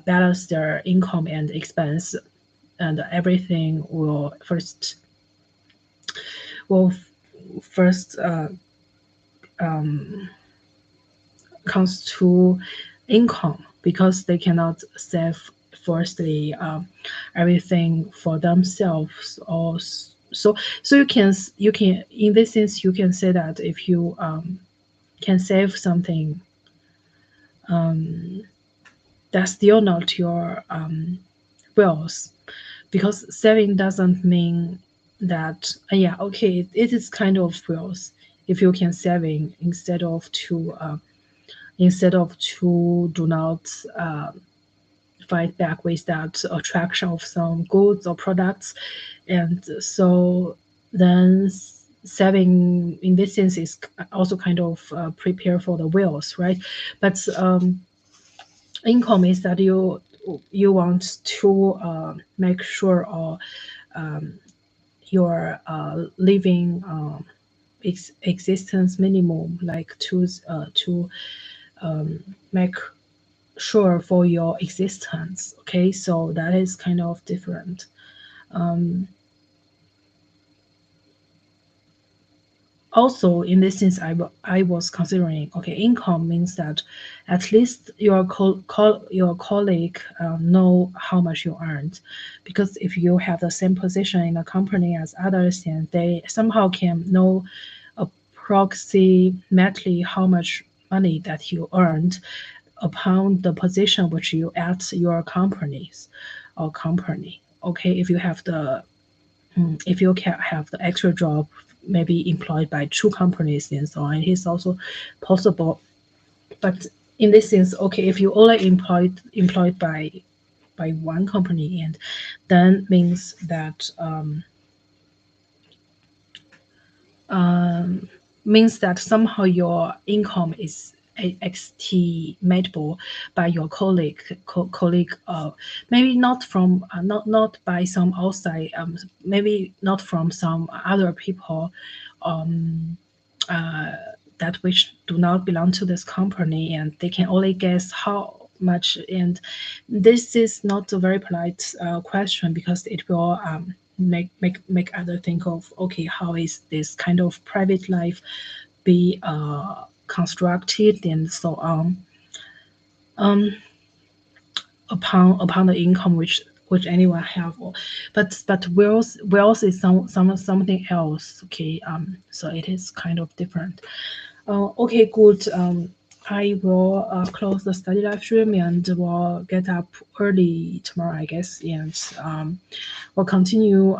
balance their income and expense, and everything will first comes to income, because they cannot save firstly everything for themselves. Or so you can in this sense you can say that if you can save something, that's still not your wealth, because saving doesn't mean that yeah, okay, it is kind of wealth if you can saving instead of to do not fight back with that attraction of some goods or products. And so then saving in this sense is also kind of prepare for the wills, right? But income is that you want to make sure or your living existence minimum, like to make sure for your existence. Okay, so that is kind of different. Also, in this sense, I was considering, okay, income means that at least your colleague know how much you earned, because if you have the same position in a company as others, then they somehow can know approximately how much money that you earned upon the position which you at your companies or company. Okay, if you can have the extra job, maybe employed by two companies and so on, it's also possible. But in this sense, okay, if you only employed by one company, and then means that somehow your income is estimatable by your colleague, maybe not from not by some outside, maybe not from some other people that which do not belong to this company, and they can only guess how much. And this is not a very polite question, because it will make other think of, okay, how is this kind of private life be constructed and so on, upon the income which anyone have. But wealth is something else. Okay, so it is kind of different. Okay, good. I will close the study live stream and will get up early tomorrow, I guess, and we'll continue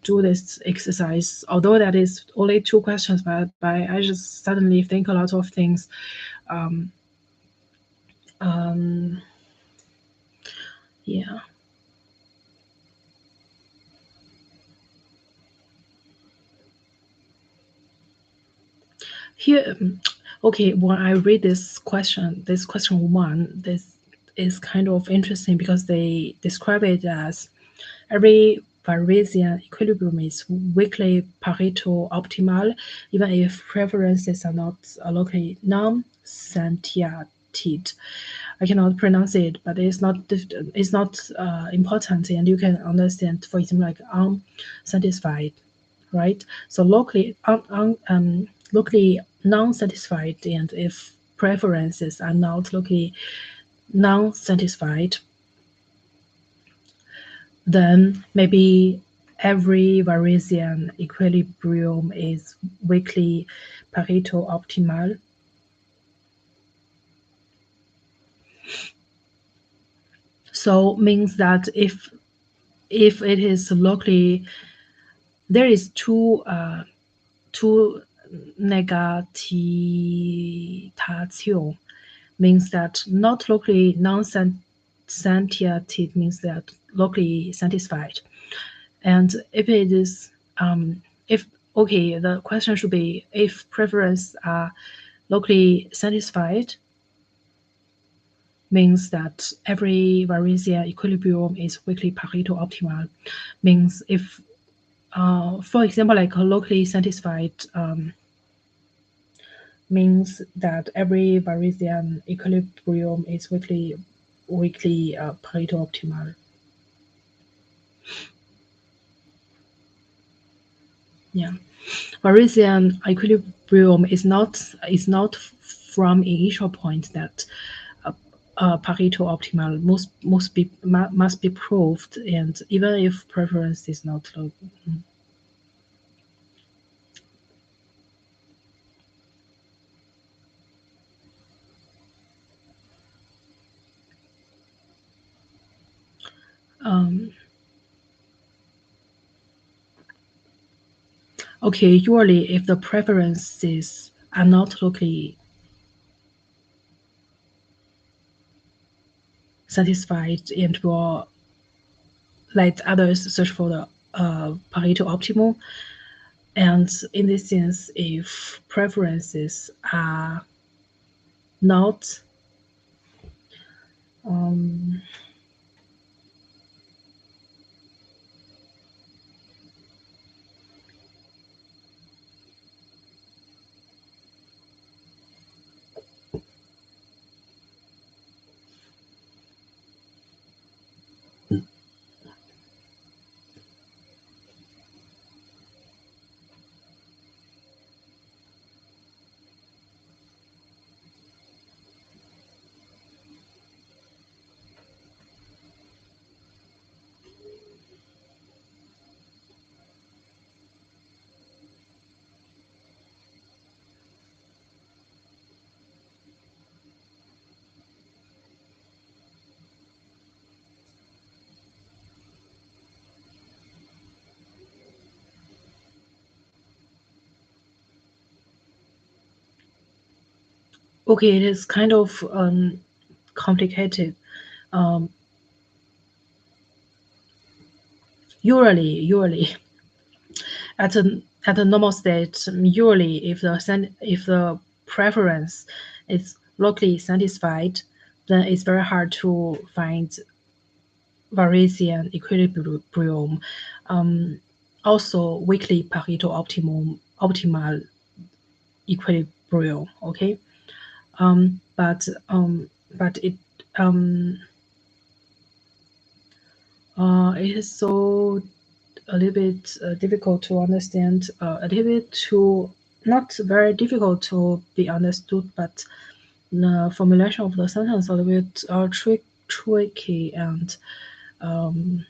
do this exercise. Although that is only two questions, but I just suddenly think a lot of things. Um, um, yeah. here, okay, when I read this question one, this is kind of interesting because they describe it as every Bayesian equilibrium is weakly Pareto optimal, even if preferences are not locally non-satiated. I cannot pronounce it, but it's not important, and you can understand. For example, like unsatisfied, right? So locally non-satisfied, and if preferences are not locally non-satisfied, then maybe every Bayesian equilibrium is weakly Pareto optimal. So means that if it is locally, there is two negatation, means that not locally non-satiated means that locally satisfied. And if it is if okay, the question should be if preferences are locally satisfied, means that every Bayesian equilibrium is weakly Pareto optimal. Means if for example, like locally satisfied means that every Bayesian equilibrium is weakly Pareto optimal. Yeah, Bayesian equilibrium is not from initial point that Pareto optimal must be proved, and even if preference is not low. Um, okay, usually if the preferences are not locally satisfied and will let others search for the Pareto optimal. And in this sense, if preferences are not um, okay, it is kind of complicated. Um, usually at a normal state, usually if the preference is locally satisfied, then it's very hard to find Bayesian equilibrium. Um, Also, weakly Pareto optimal equilibrium. Okay, but it is so a little bit difficult to understand, a little bit too not very difficult to be understood, but the formulation of the sentence a little bit tricky and um,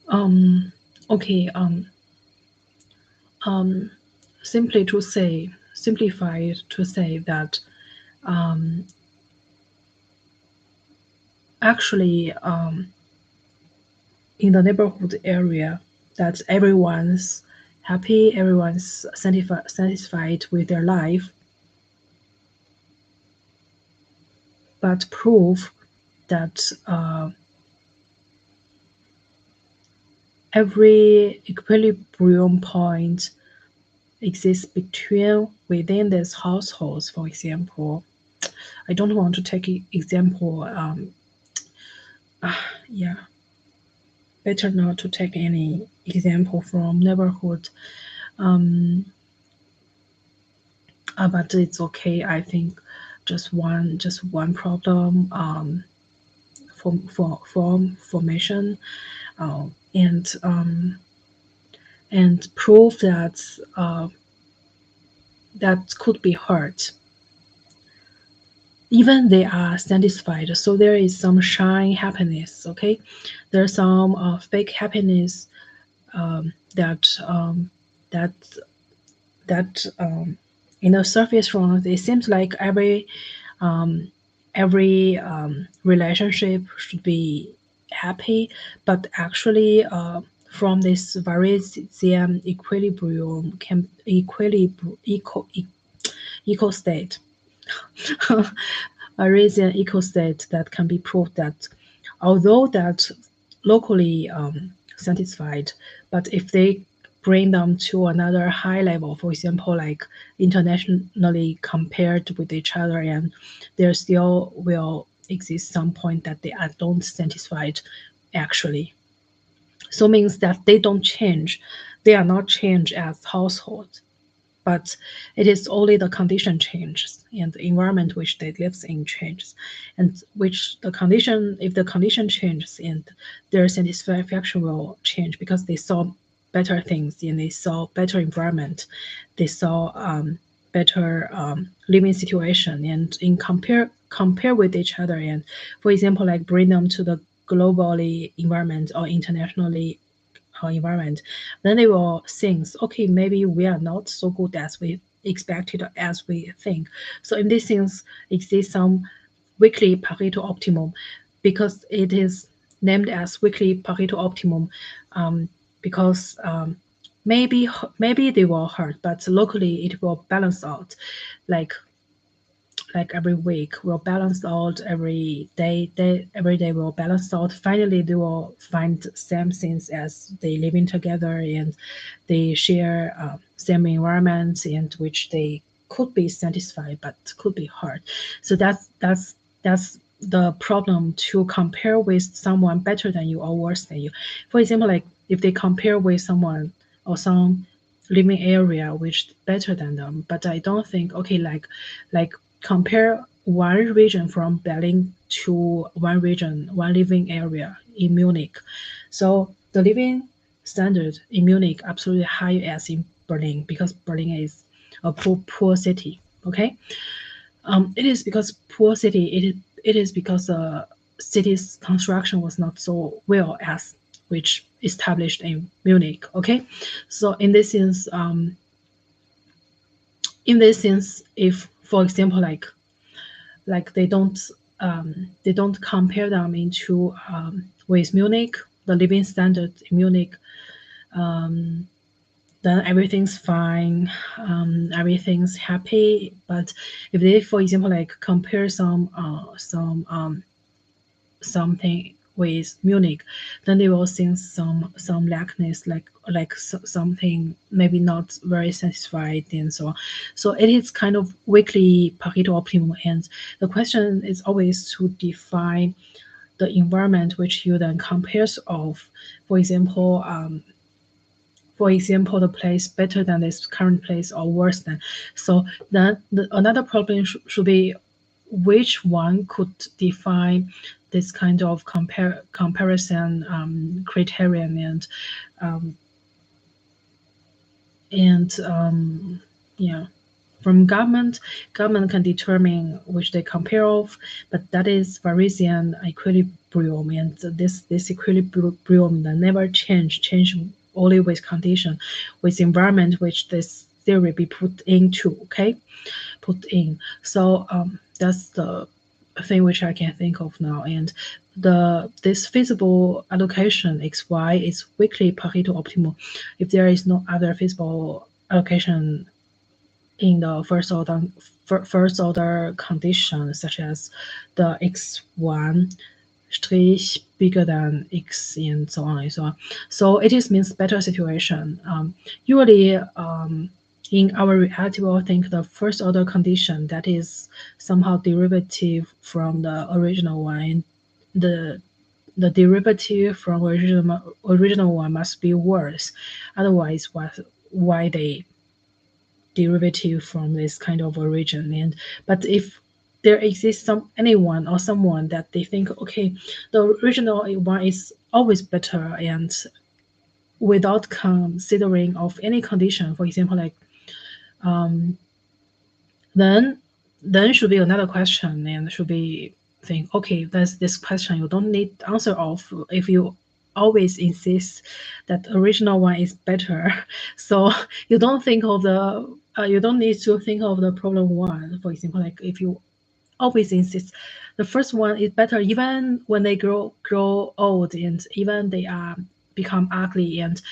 Okay. Simply to say, simplified to say that actually in the neighborhood area that everyone's happy, everyone's satisfied with their life, but prove that every equilibrium point exists between within these households. For example, I don't want to take example. Yeah, better not to take any example from neighborhood. Um, but it's okay. I think just one problem. Form formation, uh, and um, and prove that that could be hurt. Even they are satisfied, so there is some shine happiness. Okay, there's some fake happiness that that that in the surface front, it seems like um, every relationship should be happy, but actually, from this Varese equilibrium can equal state, Varese equal state that can be proved that although that locally satisfied, but if they bring them to another high level, for example, like internationally compared with each other, and there still will exist some point that they are don't satisfied actually. So means that they don't change, they are not changed as households, but it is only the condition changes and the environment which they live in changes, and which the condition, if the condition changes and their satisfaction will change because they saw better things and they saw better environment, they saw better living situation, and in compare with each other, and for example like bring them to the globally environment or internationally environment, then they will think, okay, maybe we are not so good as we expected, as we think. So in these things exists some weekly Pareto optimum, because it is named as weekly Pareto optimum, because maybe they will hurt, but locally it will balance out, like every week will balance out, every day will balance out. Finally they will find same things as they living together, and they share same environment, and which they could be satisfied but could be hard. So that's the problem, to compare with someone better than you or worse than you. For example, like if they compare with someone or some living area which better than them, but I don't think, okay, like compare one region from Berlin to one region, one living area in Munich. So the living standard in Munich absolutely higher as in Berlin, because Berlin is a poor city. Okay, it is because poor city. It is because the city's construction was not so well as which established in Munich. Okay, so in this sense, if for example like they don't compare them into with Munich, the living standard in Munich, then everything's fine, everything's happy. But if they, for example, like compare something with Munich, then they will think some lackness, something maybe not very satisfied and so on. So it is kind of weekly Pareto optimum, and the question is always to define the environment which you then compares of. For example, the place better than this current place or worse than. So then another problem should be which one could define this kind of comparison criterion, um, and yeah. from government can determine which they compare of, but that is Bayesian equilibrium, and this equilibrium that never change only with condition, with environment which this theory be put into. Okay, put in. So that's the thing which I can think of now. And this feasible allocation xy is weakly Pareto optimal if there is no other feasible allocation in the first order condition, such as the x1 strich bigger than x and so on and so on. So it is means better situation. Usually in our reality, we'll think the first order condition that is somehow derivative from the original one. The derivative from original one must be worse. Otherwise, why they derivative from this kind of origin? And but if there exists anyone or someone that they think, okay, the original one is always better, and without considering of any condition, for example, like then should be another question, and should be think, okay, that's this question you don't need answer of if you always insist that original one is better. So you don't think of the you don't need to think of the problem one. For example, like if you always insist the first one is better, even when they grow old, and even they are become ugly, and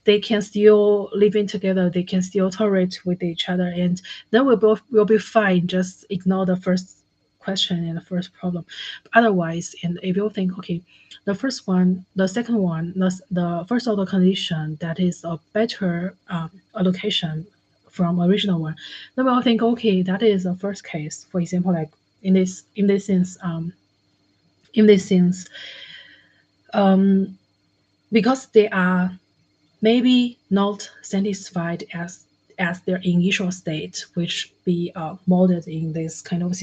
they can still living together, they can still tolerate with each other, and then we both will be fine. Just ignore the first question and the first problem. Otherwise, and if you think, okay, the first one, the second one, the first order condition that is a better allocation from original one, then we'll think, okay, that is the first case. For example, like in this sense, because they are maybe not satisfied as their initial state, which be molded in this kind of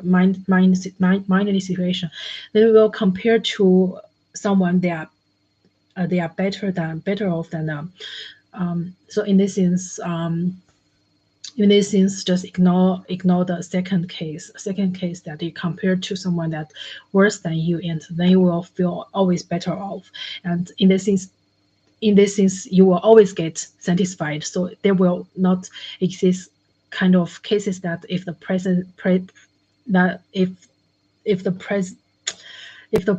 mindly situation, they will compare to someone they are better off than them. So in this sense, just ignore the second case that you compare to someone that worse than you, and then you will feel always better off. And in this sense, you will always get satisfied. So there will not exist kind of cases that if the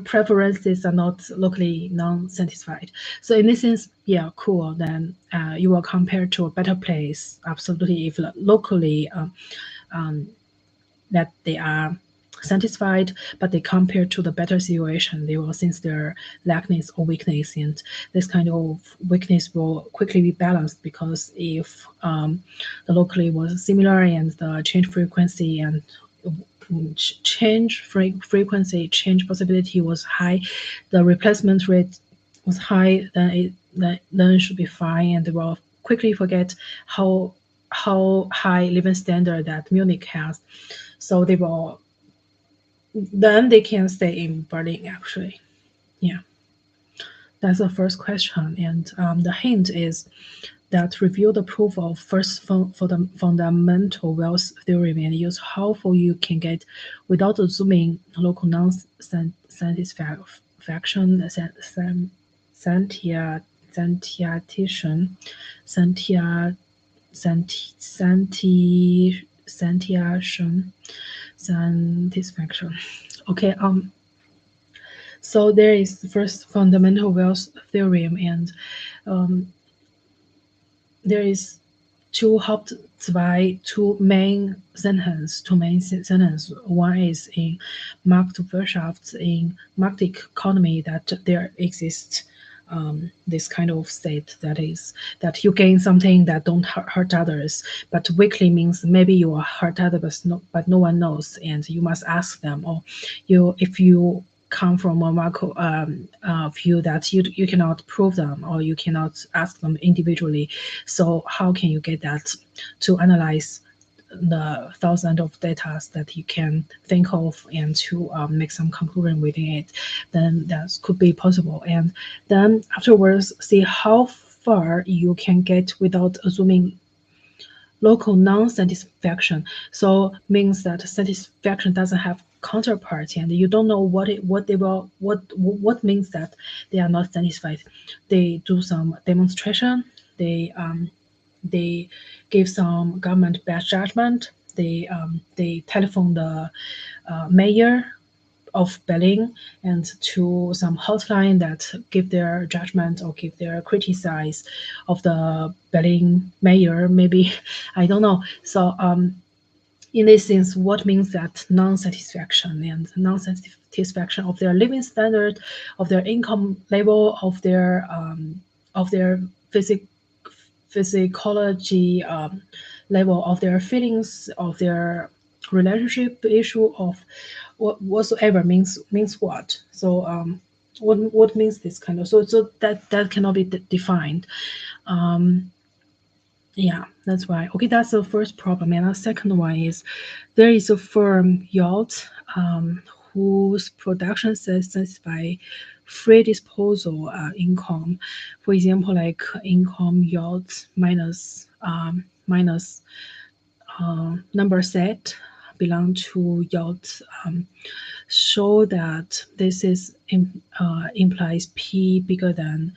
preferences are not locally non-satisfied. So in this sense, yeah, cool. Then you will compare to a better place. Absolutely, if locally that they are satisfied, but they compare to the better situation, they will sense their lackness or weakness, and this kind of weakness will quickly be balanced, because if the locally was similar and the change frequency and change possibility was high, the replacement rate was high, then it should be fine, and they will quickly forget how high living standard that Munich has. So they can stay in Berlin, actually. Yeah, that's the first question. And the hint is that review the proof of first for the fundamental wealth theorem and use how far you can get without assuming local non-satisfaction, satisfaction. Okay. So there is the first fundamental wealth theorem, and there is two main sentences. One is in Marktwirtschaft, in market economy, that there exists this kind of state that you gain something that don't hurt others, but weakly means maybe you are hurt others, but no one knows, and you must ask them, or if you come from a macro view that you cannot prove them, or you cannot ask them individually. So how can you get that to analyze the thousands of data that you can think of and to make some conclusion within it? Then that could be possible. And then afterwards, see how far you can get without assuming local non-satisfaction. So means that satisfaction doesn't have counterpart, and you don't know what means that they are not satisfied. They do some demonstration. They give some government bad judgment. They telephone the mayor of Berlin and to some hotline that give their judgment or give their criticize of the Berlin mayor. Maybe I don't know. So in this sense, what means that non-satisfaction and non-satisfaction of their living standard, of their income level, of their physiology level, of their feelings, of their relationship issue, of whatsoever means what. So what means this kind of, so that cannot be defined. Yeah, that's why. Okay, that's the first problem. And the second one is there is a firm yacht whose production satisfy free disposal income. For example, like income yacht minus number set belong to yacht show that this is implies P bigger than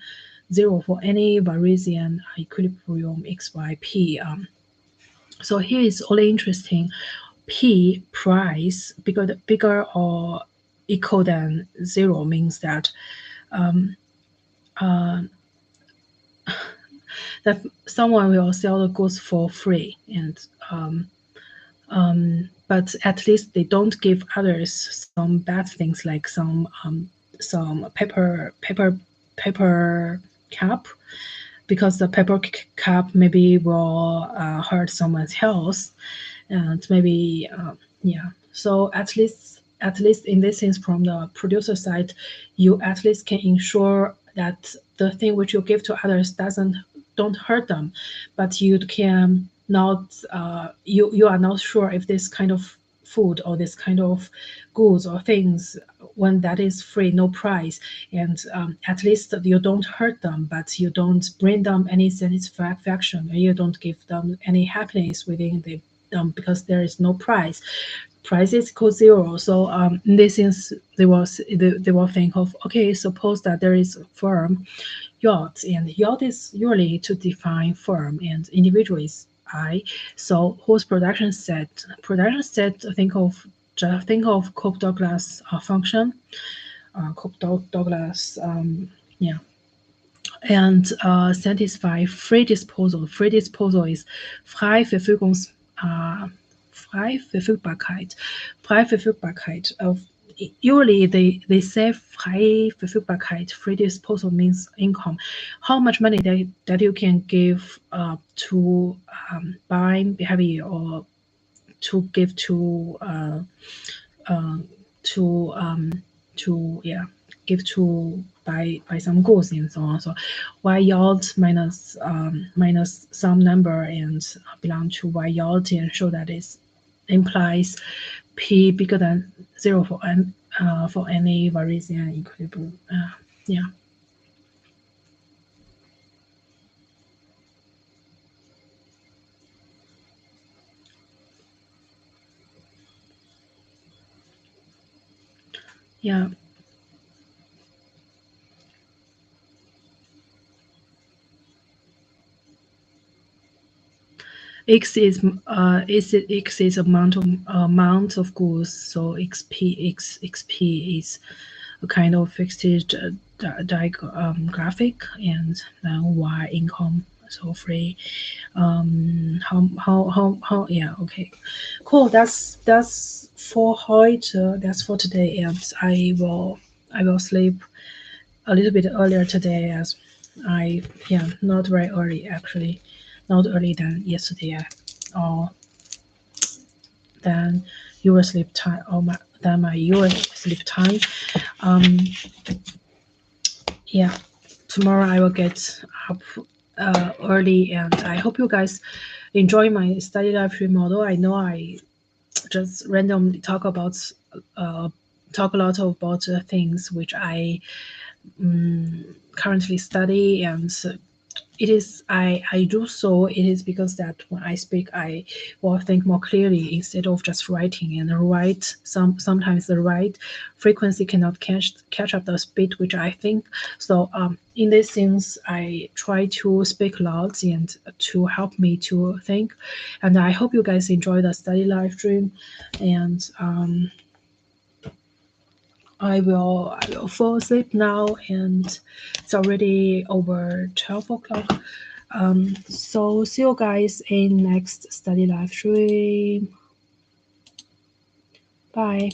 0 for any Varesian equilibrium XYP. So here is only interesting P price bigger or equal than 0 means that that someone will sell the goods for free, and but at least they don't give others some bad things like some paper cap, because the paper cap maybe will hurt someone's health, and maybe yeah. So at least in this sense, from the producer side, you at least can ensure that the thing which you give to others don't hurt them, but you can not you are not sure if this kind of food or this kind of goods or things, when that is free, no price, and at least you don't hurt them, but you don't bring them any satisfaction, and you don't give them any happiness within them, because there is no price. Price is equal 0. So in this sense, they will think of, okay, suppose that there is a firm yacht, and yacht is usually to define firm, and individual is I. So whose production set? Production set. Think of Cope-Douglas function. Cope-Douglas. Yeah. And satisfy free disposal. Free disposal is freie Verfügbarkeit. Freie Verfügbarkeit of, usually they say freie Verfügbarkeit, free disposal means income. How much money that you can give to buy behavior, or to give to yeah, give to buy some goods and so on. So y yield minus some number and belong to y yield, and show that it implies P bigger than 0 for any Varesian equilibrium. Yeah. Yeah. X is amount of goods, so XP is a kind of fixed graphic, and then Y income, so free. How yeah, okay, cool. That's for heute. That's for today, and I will sleep a little bit earlier today, as yeah, not very early actually, not early than yesterday, or than your sleep time, or than my your sleep time. Um, yeah, tomorrow I will get up early, and I hope you guys enjoy my study live stream model. I know I just randomly talk a lot about things which I currently study, and it is I do so. It is because that when I speak, I will think more clearly instead of just writing. And write sometimes the right frequency cannot catch up the speed which I think. So in these things, I try to speak loud and to help me to think. And I hope you guys enjoy the study live stream. And I will fall asleep now, and it's already over 12 o'clock. So see you guys in next study live stream. Bye.